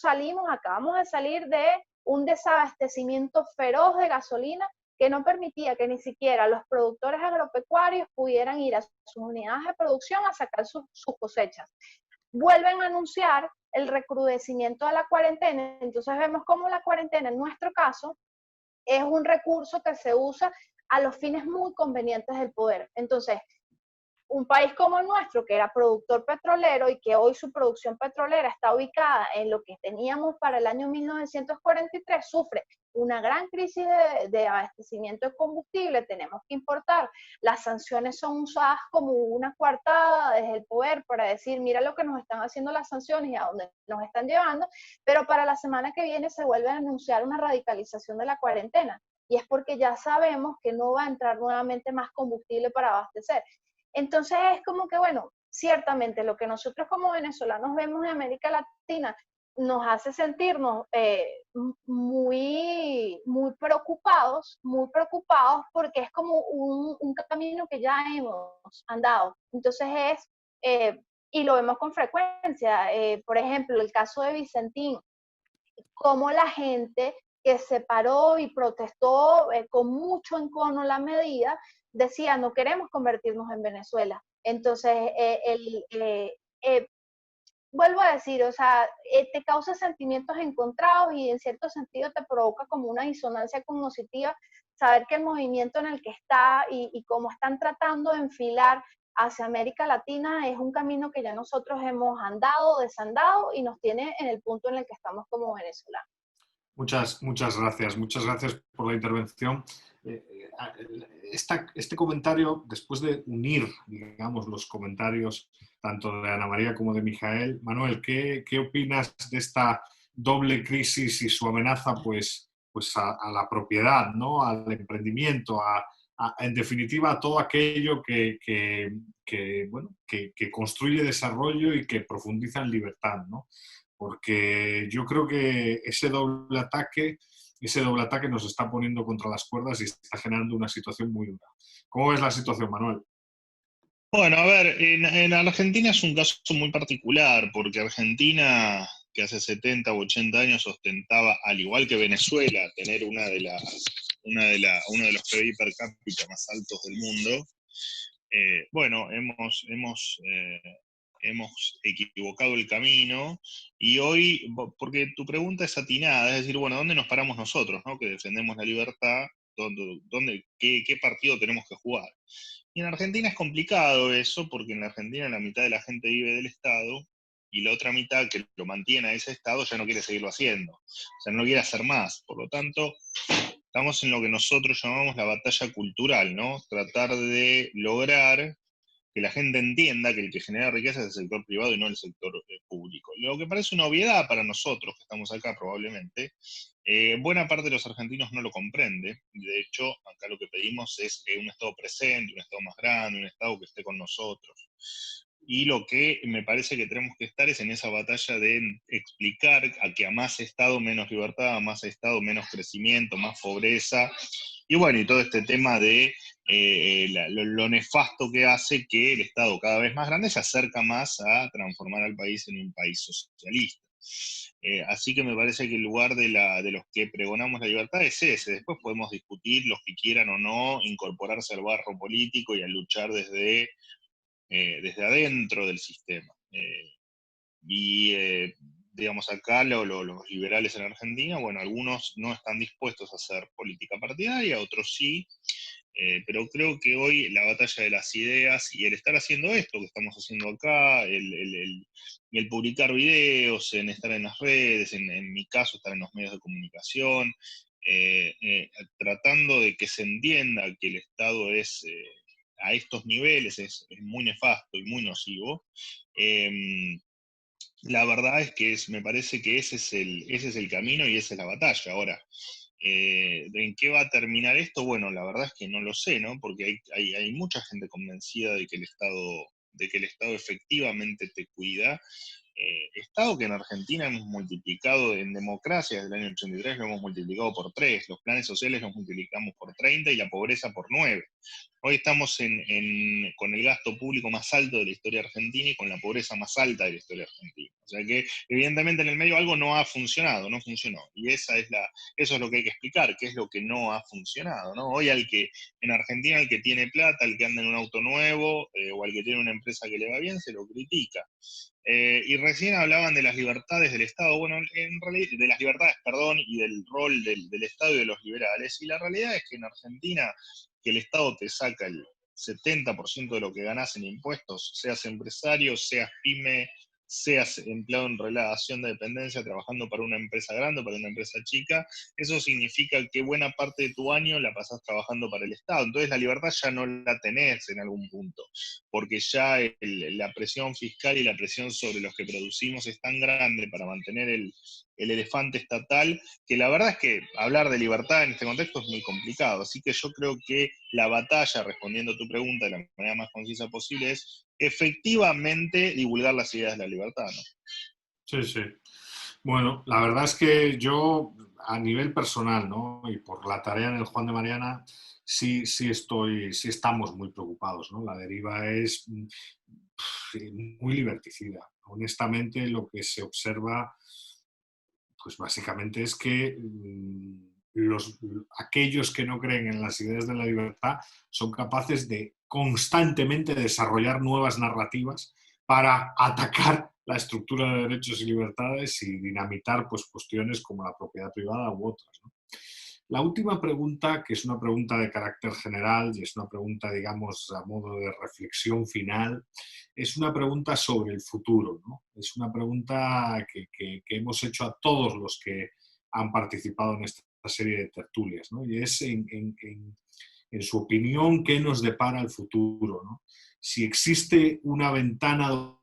acabamos de salir de un desabastecimiento feroz de gasolina que no permitía que ni siquiera los productores agropecuarios pudieran ir a sus unidades de producción a sacar sus cosechas. Vuelven a anunciar el recrudecimiento de la cuarentena, entonces vemos cómo la cuarentena en nuestro caso es un recurso que se usa a los fines muy convenientes del poder. Entonces, un país como el nuestro, que era productor petrolero y que hoy su producción petrolera está ubicada en lo que teníamos para el año 1943, sufre una gran crisis de abastecimiento de combustible, tenemos que importar. Las sanciones son usadas como una coartada desde el poder para decir, mira lo que nos están haciendo las sanciones y a dónde nos están llevando, pero para la semana que viene se vuelve a anunciar una radicalización de la cuarentena. Y es porque ya sabemos que no va a entrar nuevamente más combustible para abastecer. Entonces es como que, bueno, ciertamente lo que nosotros como venezolanos vemos en América Latina nos hace sentirnos muy preocupados porque es como un camino que ya hemos andado. Entonces y lo vemos con frecuencia, por ejemplo, el caso de Vicentín, cómo la gente que se paró y protestó con mucho encono la medida, decía, no queremos convertirnos en Venezuela. Entonces, vuelvo a decir, o sea, te causa sentimientos encontrados y en cierto sentido te provoca como una disonancia cognitiva saber que el movimiento en el que está y cómo están tratando de enfilar hacia América Latina es un camino que ya nosotros hemos andado, desandado y nos tiene en el punto en el que estamos como venezolanos. Muchas gracias por la intervención. Este comentario, después de unir, digamos, los comentarios tanto de Ana María como de Mijael, Manuel, ¿qué opinas de esta doble crisis y su amenaza pues a la propiedad, ¿no? Al emprendimiento, en definitiva a todo aquello que construye desarrollo y que profundiza en libertad, ¿no? Porque yo creo que ese doble ataque nos está poniendo contra las cuerdas y está generando una situación muy dura. ¿Cómo ves la situación, Manuel? Bueno, a ver, en Argentina es un caso muy particular, porque Argentina, que hace 70 u 80 años ostentaba, al igual que Venezuela, tener uno de los PBI per cápita más altos del mundo, bueno, hemos equivocado el camino y hoy, porque tu pregunta es atinada, es decir, bueno, ¿dónde nos paramos nosotros, ¿no? Que defendemos la libertad, qué partido tenemos que jugar? Y en Argentina es complicado eso, porque en la Argentina la mitad de la gente vive del Estado y la otra mitad que lo mantiene a ese Estado ya no quiere seguirlo haciendo, o sea, no quiere hacer más. Por lo tanto, estamos en lo que nosotros llamamos la batalla cultural, ¿no? Tratar de lograr que la gente entienda que el que genera riqueza es el sector privado y no el sector público. Lo que parece una obviedad para nosotros, que estamos acá probablemente, buena parte de los argentinos no lo comprende, y de hecho acá lo que pedimos es un Estado presente, un Estado más grande, un Estado que esté con nosotros. Y lo que me parece que tenemos que estar es en esa batalla de explicar a que a más Estado menos libertad, a más Estado menos crecimiento, más pobreza, y bueno, y todo este tema de lo nefasto que hace que el Estado cada vez más grande se acerca más a transformar al país en un país socialista. Así que me parece que el lugar de los que pregonamos la libertad es ese. Después podemos discutir los que quieran o no incorporarse al barro político y a luchar desde adentro del sistema. Digamos, acá los liberales en Argentina, bueno, algunos no están dispuestos a hacer política partidaria, otros sí, pero creo que hoy la batalla de las ideas y el estar haciendo esto que estamos haciendo acá, el publicar videos, en estar en las redes, en mi caso estar en los medios de comunicación, tratando de que se entienda que el Estado es, a estos niveles, es muy nefasto y muy nocivo. La verdad es que me parece que ese es el camino y esa es la batalla. Ahora, ¿en qué va a terminar esto? Bueno, la verdad es que no lo sé, ¿no? Porque hay mucha gente convencida de que el Estado efectivamente te cuida. Estado que en Argentina hemos multiplicado en democracia desde el año 83, lo hemos multiplicado por 3, los planes sociales los multiplicamos por 30 y la pobreza por 9. Hoy estamos con el gasto público más alto de la historia argentina y con la pobreza más alta de la historia argentina. O sea que evidentemente en el medio algo no ha funcionado, no funcionó. Y eso es lo que hay que explicar, qué es lo que no ha funcionado, ¿no? Hoy en Argentina el que tiene plata, el que anda en un auto nuevo, o al que tiene una empresa que le va bien, se lo critica. Y recién hablaban de las libertades del Estado, bueno, en realidad, de las libertades, perdón, y del rol del Estado y de los liberales. Y la realidad es que en Argentina, que el Estado te saca el 70% de lo que ganás en impuestos, seas empresario, seas pyme, seas empleado en relación de dependencia, trabajando para una empresa grande o para una empresa chica, eso significa que buena parte de tu año la pasás trabajando para el Estado. Entonces la libertad ya no la tenés en algún punto, porque ya la presión fiscal y la presión sobre los que producimos es tan grande para mantener el elefante estatal, que la verdad es que hablar de libertad en este contexto es muy complicado. Así que yo creo que la batalla, respondiendo a tu pregunta de la manera más concisa posible, es efectivamente divulgar las ideas de la libertad, ¿no? Sí, sí. Bueno, la verdad es que yo, a nivel personal, ¿no? Y por la tarea en el Juan de Mariana, sí estamos muy preocupados, ¿no? La deriva es muy liberticida. Honestamente, lo que se observa, pues básicamente es que aquellos que no creen en las ideas de la libertad son capaces de constantemente desarrollar nuevas narrativas para atacar la estructura de derechos y libertades y dinamitar pues, cuestiones como la propiedad privada u otras, ¿no? La última pregunta, que es una pregunta de carácter general y es una pregunta, digamos, a modo de reflexión final, es una pregunta sobre el futuro, ¿no? Es una pregunta que hemos hecho a todos los que han participado en esta serie de tertulias, ¿no? Y es, en su opinión, ¿qué nos depara el futuro, ¿no? Si existe una ventana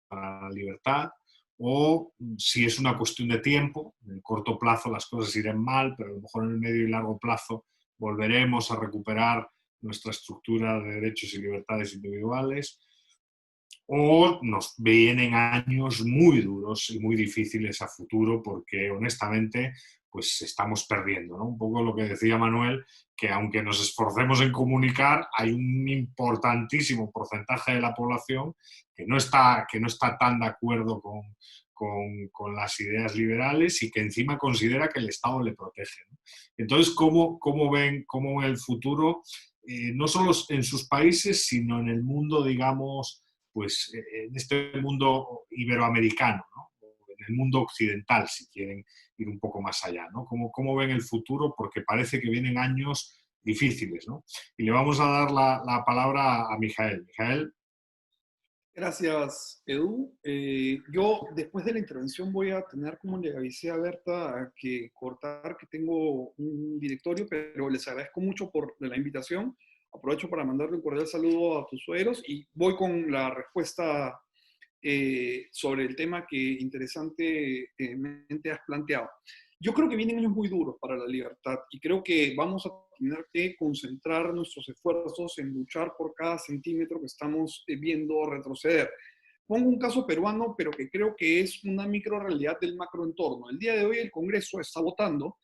para la libertad, o si es una cuestión de tiempo, en el corto plazo las cosas irán mal, pero a lo mejor en el medio y largo plazo volveremos a recuperar nuestra estructura de derechos y libertades individuales, o nos vienen años muy duros y muy difíciles a futuro porque honestamente pues estamos perdiendo, ¿no? Un poco lo que decía Manuel, que aunque nos esforcemos en comunicar, hay un importantísimo porcentaje de la población que no está tan de acuerdo con las ideas liberales y que encima considera que el Estado le protege, ¿no? Entonces, ¿cómo ven el futuro? No solo en sus países, sino en el mundo, digamos, pues en este mundo iberoamericano, ¿no? En el mundo occidental, si quieren ir un poco más allá, ¿no? ¿Cómo ven el futuro? Porque parece que vienen años difíciles, ¿no? Y le vamos a dar la palabra a Mijael. Mijael. Gracias, Edu. Yo, después de la intervención, voy a tener, como le avisé a Berta, que cortar, que tengo un directorio, pero les agradezco mucho por la invitación. Aprovecho para mandarle un cordial saludo a tus suegros y voy con la respuesta sobre el tema que interesantemente has planteado. Yo creo que vienen años muy duros para la libertad y creo que vamos a tener que concentrar nuestros esfuerzos en luchar por cada centímetro que estamos viendo retroceder. Pongo un caso peruano, pero que creo que es una microrealidad del macroentorno. El día de hoy el Congreso está votando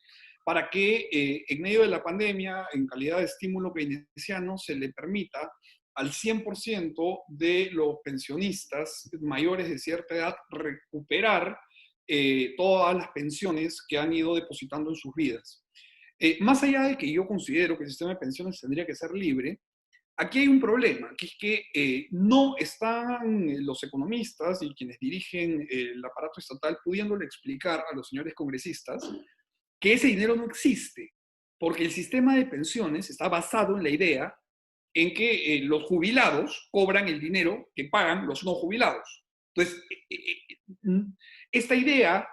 para que en medio de la pandemia, en calidad de estímulo keynesiano, se le permita al 100% de los pensionistas mayores de cierta edad recuperar todas las pensiones que han ido depositando en sus vidas. Más allá de que yo considero que el sistema de pensiones tendría que ser libre, aquí hay un problema, que es que no están los economistas y quienes dirigen el aparato estatal pudiéndole explicar a los señores congresistas que ese dinero no existe, porque el sistema de pensiones está basado en la idea en que los jubilados cobran el dinero que pagan los no jubilados. Entonces, esta idea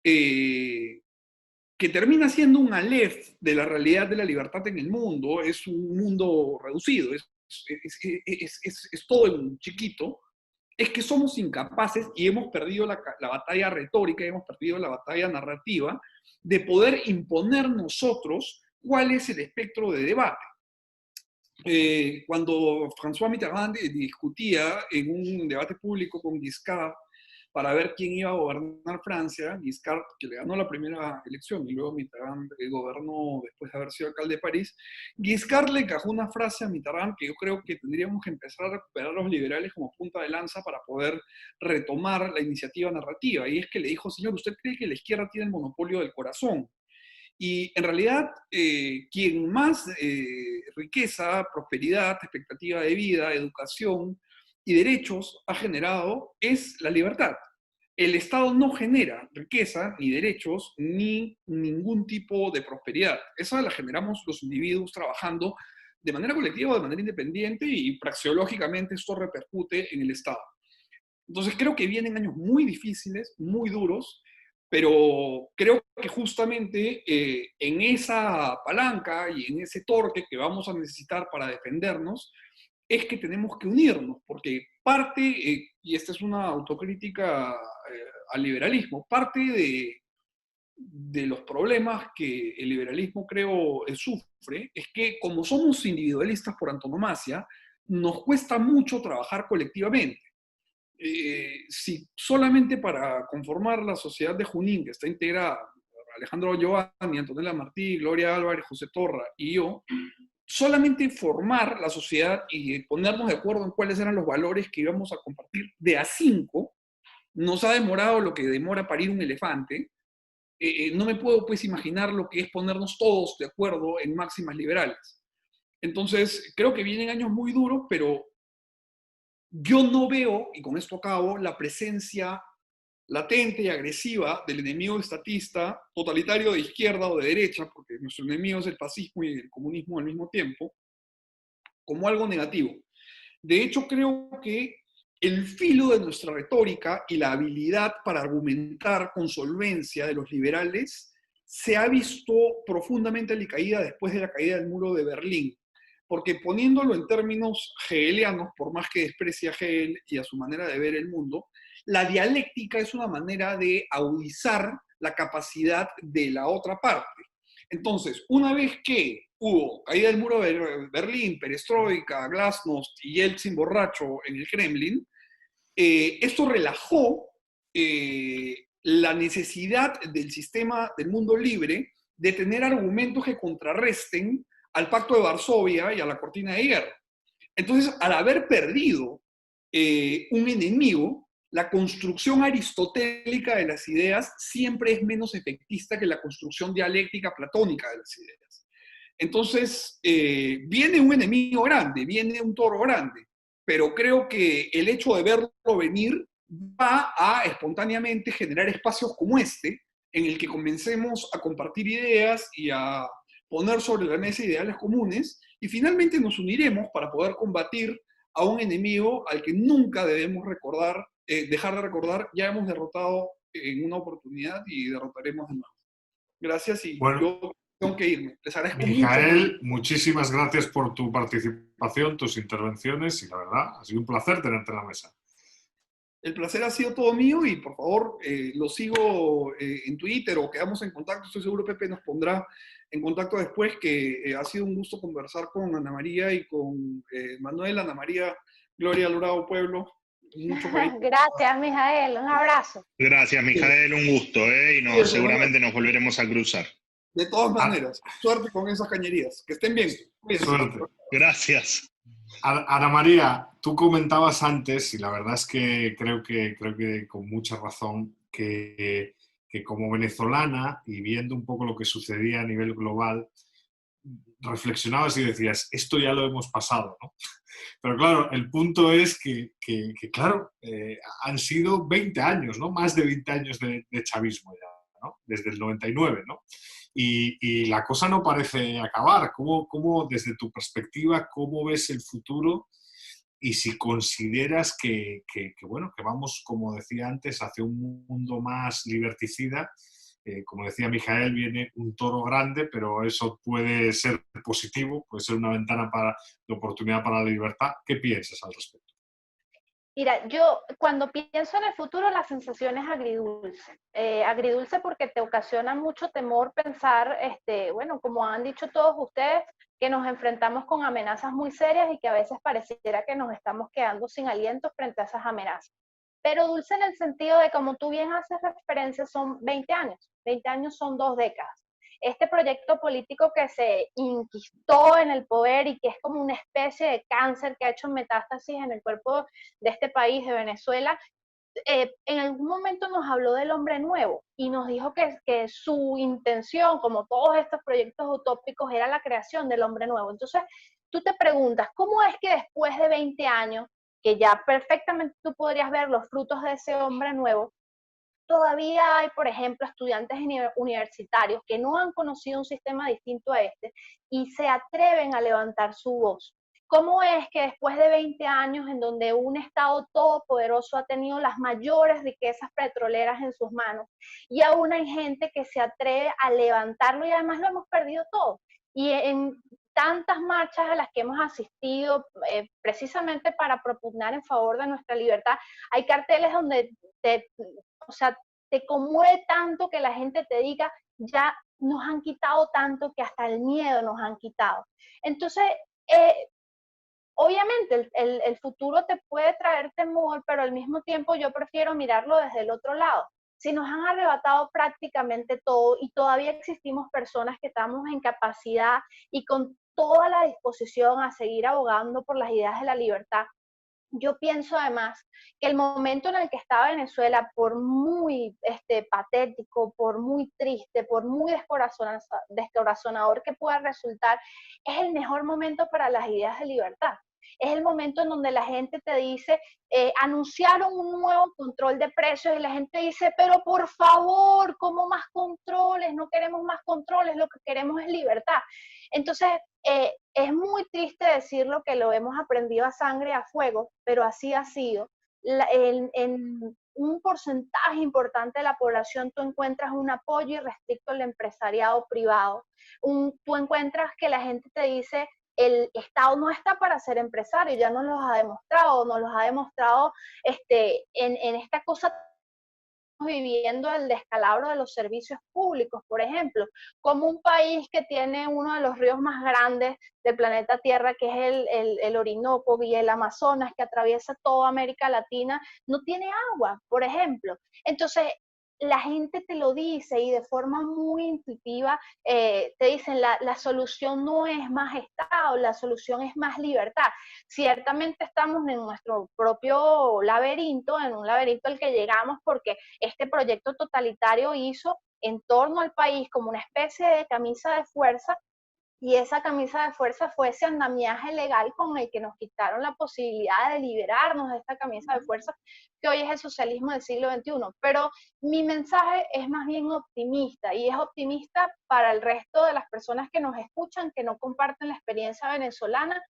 que termina siendo un aleph de la realidad de la libertad en el mundo, es un mundo reducido, es todo en chiquito, es que somos incapaces y hemos perdido la batalla retórica, hemos perdido la batalla narrativa de poder imponer nosotros cuál es el espectro de debate. Cuando François Mitterrand discutía en un debate público con Giscard para ver quién iba a gobernar Francia, Giscard, que le ganó la primera elección y luego Mitterrand gobernó después de haber sido alcalde de París, Giscard le encajó una frase a Mitterrand que yo creo que tendríamos que empezar a recuperar los liberales como punta de lanza para poder retomar la iniciativa narrativa, y es que le dijo: señor, ¿usted cree que la izquierda tiene el monopolio del corazón? Y en realidad, quien más riqueza, prosperidad, expectativa de vida, educación y derechos ha generado es la libertad. El Estado no genera riqueza, ni derechos, ni ningún tipo de prosperidad. Esa la generamos los individuos trabajando de manera colectiva o de manera independiente, y praxeológicamente esto repercute en el Estado. Entonces creo que vienen años muy difíciles, muy duros, pero creo que justamente en esa palanca y en ese torque que vamos a necesitar para defendernos, es que tenemos que unirnos, porque parte, y esta es una autocrítica al liberalismo, parte de los problemas que el liberalismo creo sufre, es que como somos individualistas por antonomasia, nos cuesta mucho trabajar colectivamente. Si solamente para conformar la sociedad de Junín, que está integrada Alejandro Giovanni, Antonella Martí, Gloria Álvarez, José Torra y yo, solamente formar la sociedad y ponernos de acuerdo en cuáles eran los valores que íbamos a compartir de a 5, nos ha demorado lo que demora parir un elefante. No me puedo pues imaginar lo que es ponernos todos de acuerdo en máximas liberales. Entonces, creo que vienen años muy duros, pero yo no veo, y con esto acabo, la presencia latente y agresiva del enemigo estatista, totalitario de izquierda o de derecha, porque nuestro enemigo es el fascismo y el comunismo al mismo tiempo, como algo negativo. De hecho, creo que el filo de nuestra retórica y la habilidad para argumentar con solvencia de los liberales se ha visto profundamente alicaída después de la caída del muro de Berlín. Porque poniéndolo en términos hegelianos, por más que desprecie a Hegel y a su manera de ver el mundo, la dialéctica es una manera de agudizar la capacidad de la otra parte. Entonces, una vez que hubo caída del muro de Berlín, perestroika, glasnost y Yeltsin borracho en el Kremlin, esto relajó la necesidad del sistema del mundo libre de tener argumentos que contrarresten al Pacto de Varsovia y a la cortina de hierro. Entonces, al haber perdido un enemigo, la construcción aristotélica de las ideas siempre es menos efectista que la construcción dialéctica platónica de las ideas. Entonces, viene un enemigo grande, viene un toro grande, pero creo que el hecho de verlo venir va a espontáneamente generar espacios como este, en el que comencemos a compartir ideas y a poner sobre la mesa ideales comunes, y finalmente nos uniremos para poder combatir a un enemigo al que nunca debemos recordar, dejar de recordar. Ya hemos derrotado en una oportunidad y derrotaremos de nuevo. Gracias, y Bueno, yo tengo que irme. Les agradezco mucho. Mijael, muchísimas gracias por tu participación, tus intervenciones, y la verdad, ha sido un placer tenerte en la mesa. El placer ha sido todo mío y por favor lo sigo en Twitter o quedamos en contacto. Estoy seguro Pepe nos pondrá en contacto después, que ha sido un gusto conversar con Ana María y con Manuel. Ana María, Gloria Lurado Pueblo, mucho cariño. Gracias, Mijael, un abrazo. Gracias, Mijael, un gusto, y seguramente nos volveremos a cruzar. De todas maneras, suerte con esas cañerías. Que estén bien. Suerte. Gracias. Ana María, tú comentabas antes, y la verdad es que creo que con mucha razón, que como venezolana, y viendo un poco lo que sucedía a nivel global, reflexionabas y decías, esto ya lo hemos pasado, ¿no? Pero claro, el punto es que claro, han sido 20 años, ¿no? Más de 20 años de chavismo ya, ¿no? Desde el 99, ¿no? Y la cosa no parece acabar. ¿Cómo, desde tu perspectiva, cómo ves el futuro? Y si consideras bueno, que vamos, como decía antes, hacia un mundo más liberticida. Como decía Mijael, viene un toro grande, pero eso puede ser positivo, puede ser una ventana de oportunidad para la libertad. ¿Qué piensas al respecto? Mira, yo cuando pienso en el futuro, la sensación es agridulce. Agridulce porque te ocasiona mucho temor pensar, bueno, como han dicho todos ustedes, que nos enfrentamos con amenazas muy serias y que a veces pareciera que nos estamos quedando sin aliento frente a esas amenazas. Pero dulce en el sentido de, como tú bien haces referencia, son 20 años. 20 años son 2 décadas. Este proyecto político que se inquistó en el poder y que es como una especie de cáncer que ha hecho metástasis en el cuerpo de este país, de Venezuela, en algún momento nos habló del hombre nuevo y nos dijo que su intención, como todos estos proyectos utópicos, era la creación del hombre nuevo. Entonces, tú te preguntas, ¿cómo es que después de 20 años, que ya perfectamente tú podrías ver los frutos de ese hombre nuevo, todavía hay, por ejemplo, estudiantes universitarios que no han conocido un sistema distinto a este y se atreven a levantar su voz? ¿Cómo es que después de 20 años en donde un Estado todopoderoso ha tenido las mayores riquezas petroleras en sus manos y aún hay gente que se atreve a levantarlo y además lo hemos perdido todo? Y en tantas marchas a las que hemos asistido precisamente para propugnar en favor de nuestra libertad, hay carteles donde o sea, te conmueve tanto que la gente te diga, ya nos han quitado tanto que hasta el miedo nos han quitado. Entonces, obviamente el futuro te puede traer temor, pero al mismo tiempo yo prefiero mirarlo desde el otro lado. Si nos han arrebatado prácticamente todo y todavía existimos personas que estamos en capacidad y con toda la disposición a seguir abogando por las ideas de la libertad, yo pienso además que el momento en el que está Venezuela, por muy patético, por muy triste, por muy descorazonador que pueda resultar, es el mejor momento para las ideas de libertad. Es el momento en donde la gente te dice, anunciaron un nuevo control de precios y la gente dice, pero por favor, ¿cómo más controles? No queremos más controles, lo que queremos es libertad. Entonces, es muy triste decirlo, que lo hemos aprendido a sangre, a fuego, pero así ha sido. En un porcentaje importante de la población tú encuentras un apoyo irrestricto al empresariado privado. Tú encuentras que la gente te dice, el Estado no está para ser empresario, ya nos lo ha demostrado en esta cosa viviendo el descalabro de los servicios públicos, por ejemplo, como un país que tiene uno de los ríos más grandes del planeta Tierra, que es el Orinoco y el Amazonas, que atraviesa toda América Latina, no tiene agua, por ejemplo. Entonces, la gente te lo dice y de forma muy intuitiva te dicen, la solución no es más Estado, la solución es más libertad. Ciertamente estamos en nuestro propio laberinto, en un laberinto al que llegamos porque este proyecto totalitario hizo en torno al país como una especie de camisa de fuerza, y esa camisa de fuerza fue ese andamiaje legal con el que nos quitaron la posibilidad de liberarnos de esta camisa de fuerza que hoy es el socialismo del siglo XXI. Pero mi mensaje es más bien optimista, y es optimista para el resto de las personas que nos escuchan, que no comparten la experiencia venezolana,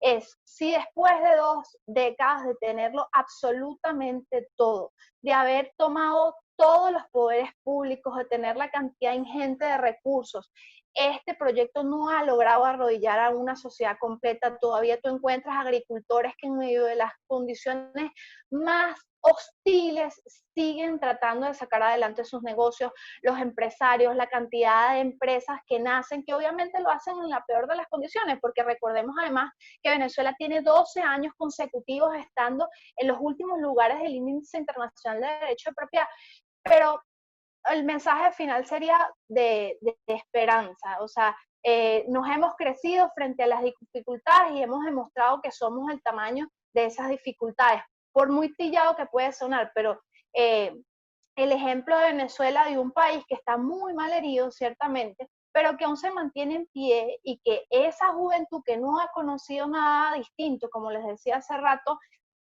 es si después de 2 décadas de tenerlo absolutamente todo, de haber tomado todos los poderes públicos, de tener la cantidad ingente de recursos, este proyecto no ha logrado arrodillar a una sociedad completa. Todavía tú encuentras agricultores que en medio de las condiciones más hostiles siguen tratando de sacar adelante sus negocios, los empresarios, la cantidad de empresas que nacen, que obviamente lo hacen en la peor de las condiciones, porque recordemos además que Venezuela tiene 12 años consecutivos estando en los últimos lugares del Índice Internacional de Derecho de Propiedad, pero el mensaje final sería de esperanza, o sea, nos hemos crecido frente a las dificultades y hemos demostrado que somos el tamaño de esas dificultades, por muy trillado que puede sonar, pero el ejemplo de Venezuela, de un país que está muy mal herido, ciertamente, pero que aún se mantiene en pie y que esa juventud que no ha conocido nada distinto, como les decía hace rato,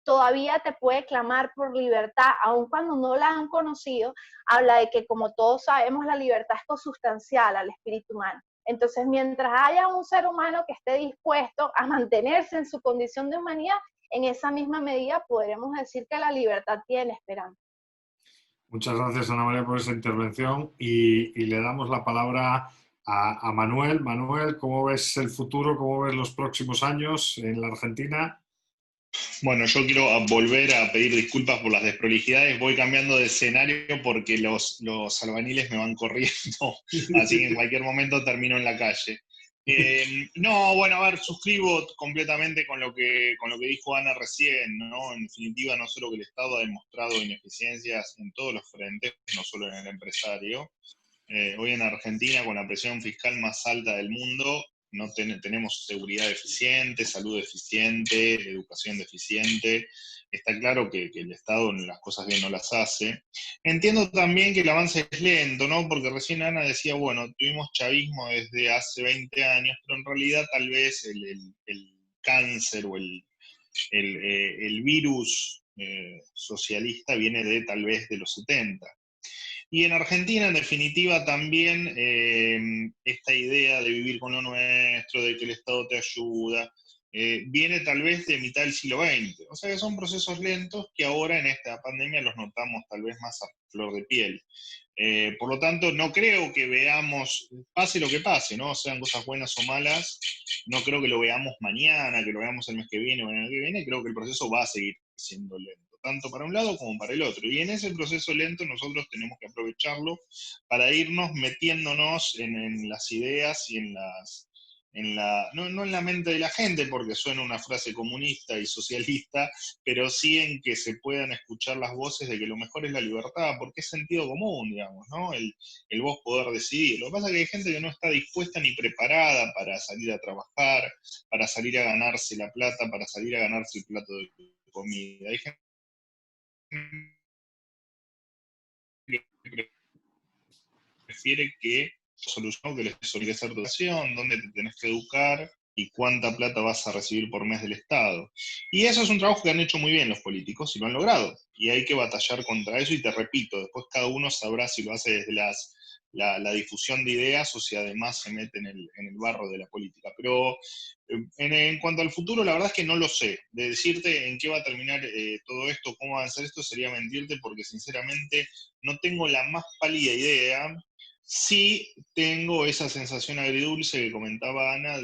todavía te puede clamar por libertad, aun cuando no la han conocido, habla de que, como todos sabemos, la libertad es consustancial al espíritu humano. Entonces, mientras haya un ser humano que esté dispuesto a mantenerse en su condición de humanidad, en esa misma medida podremos decir que la libertad tiene esperanza. Muchas gracias, Ana María, por esa intervención y le damos la palabra a Manuel. Manuel, ¿cómo ves el futuro? ¿Cómo ves los próximos años en la Argentina? Bueno, yo quiero volver a pedir disculpas por las desprolijidades. Voy cambiando de escenario porque los albaniles me van corriendo, así que en cualquier momento termino en la calle. No, bueno, a ver, suscribo completamente con lo que dijo Ana recién, ¿no? En definitiva, no solo que el Estado ha demostrado ineficiencias en todos los frentes, no solo en el empresario. Hoy en Argentina, con la presión fiscal más alta del mundo, no tenemos seguridad deficiente, salud deficiente, educación deficiente. Está claro que el Estado las cosas bien no las hace. Entiendo también que el avance es lento, ¿no? Porque recién Ana decía, bueno, tuvimos chavismo desde hace 20 años, pero en realidad tal vez el cáncer o el virus socialista viene de tal vez de los 70. Y en Argentina, en definitiva, también esta idea de vivir con lo nuestro, de que el Estado te ayuda, viene tal vez de mitad del siglo XX. O sea que son procesos lentos que ahora en esta pandemia los notamos tal vez más a flor de piel. Por lo tanto, no creo que veamos, pase lo que pase, ¿no? Sean cosas buenas o malas, no creo que lo veamos mañana, que lo veamos el mes que viene o el año que viene, creo que el proceso va a seguir siendo lento, tanto para un lado como para el otro. Y en ese proceso lento nosotros tenemos que aprovecharlo para irnos metiéndonos en las ideas y en las, no en la mente de la gente, porque suena una frase comunista y socialista, pero sí en que se puedan escuchar las voces de que lo mejor es la libertad, porque es sentido común, digamos, ¿no? El vos poder decidir. Lo que pasa es que hay gente que no está dispuesta ni preparada para salir a trabajar, para salir a ganarse la plata, para salir a ganarse el plato de comida. Hay gente que prefiere que solución que les solía hacer educación, dónde te tenés que educar y cuánta plata vas a recibir por mes del Estado. Y eso es un trabajo que han hecho muy bien los políticos y lo han logrado. Y hay que batallar contra eso y te repito, después cada uno sabrá si lo hace desde la difusión de ideas o si además se mete en el barro de la política. Pero en cuanto al futuro, la verdad es que no lo sé. De decirte en qué va a terminar todo esto, cómo va a avanzar esto, sería mentirte porque sinceramente no tengo la más pálida idea. Sí tengo esa sensación agridulce que comentaba Ana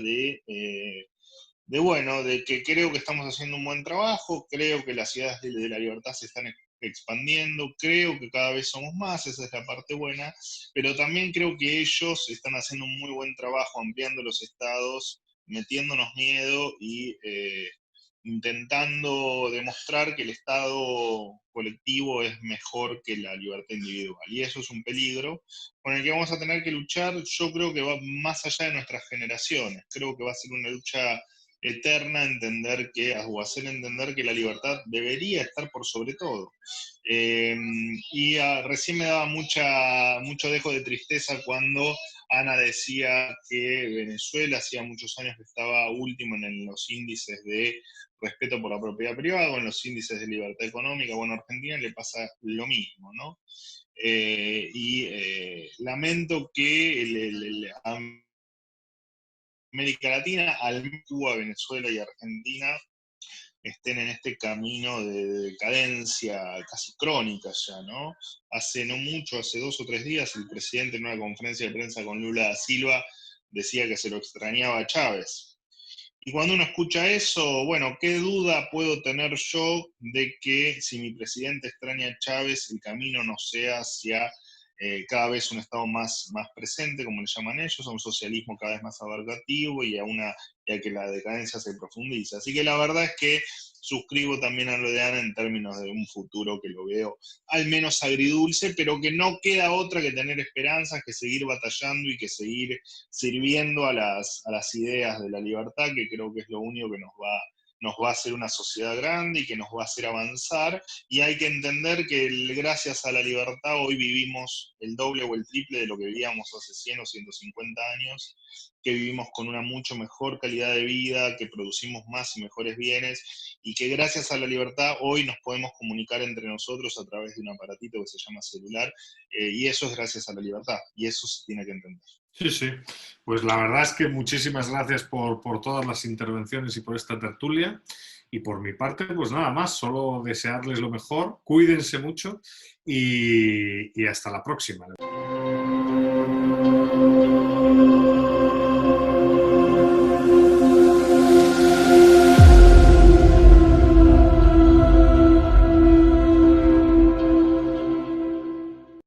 bueno, de que creo que estamos haciendo un buen trabajo, creo que las ideas de la libertad se están expandiendo, creo que cada vez somos más, esa es la parte buena, pero también creo que ellos están haciendo un muy buen trabajo ampliando los estados, metiéndonos miedo y intentando demostrar que el Estado colectivo es mejor que la libertad individual. Y eso es un peligro con el que vamos a tener que luchar. Yo creo que va más allá de nuestras generaciones. Creo que va a ser una lucha eterna o hacer entender que la libertad debería estar por sobre todo. Recién me daba mucho dejo de tristeza cuando Ana decía que Venezuela hacía muchos años que estaba último en los índices de respeto por la propiedad privada o en los índices de libertad económica. Bueno, a Argentina le pasa lo mismo, ¿no? Lamento que América Latina, al menos Cuba, Venezuela y Argentina, estén en este camino de decadencia casi crónica ya, ¿no? Hace no mucho, hace 2 o 3 días, el presidente en una conferencia de prensa con Lula da Silva decía que se lo extrañaba a Chávez. Y cuando uno escucha eso, bueno, ¿qué duda puedo tener yo de que si mi presidente extraña a Chávez, el camino no sea hacia cada vez un Estado más presente, como le llaman ellos, a un socialismo cada vez más abarcativo y a que la decadencia se profundice? Así que la verdad es que suscribo también a lo de Ana en términos de un futuro que lo veo al menos agridulce, pero que no queda otra que tener esperanzas, que seguir batallando y que seguir sirviendo a las ideas de la libertad, que creo que es lo único que nos va a hacer una sociedad grande y que nos va a hacer avanzar. Y hay que entender que gracias a la libertad hoy vivimos el doble o el triple de lo que vivíamos hace 100 o 150 años, que vivimos con una mucho mejor calidad de vida, que producimos más y mejores bienes, y que gracias a la libertad hoy nos podemos comunicar entre nosotros a través de un aparatito que se llama celular, y eso es gracias a la libertad, y eso se tiene que entender. Sí, sí. Pues la verdad es que muchísimas gracias por todas las intervenciones y por esta tertulia. Y por mi parte, pues nada más, solo desearles lo mejor, cuídense mucho y hasta la próxima.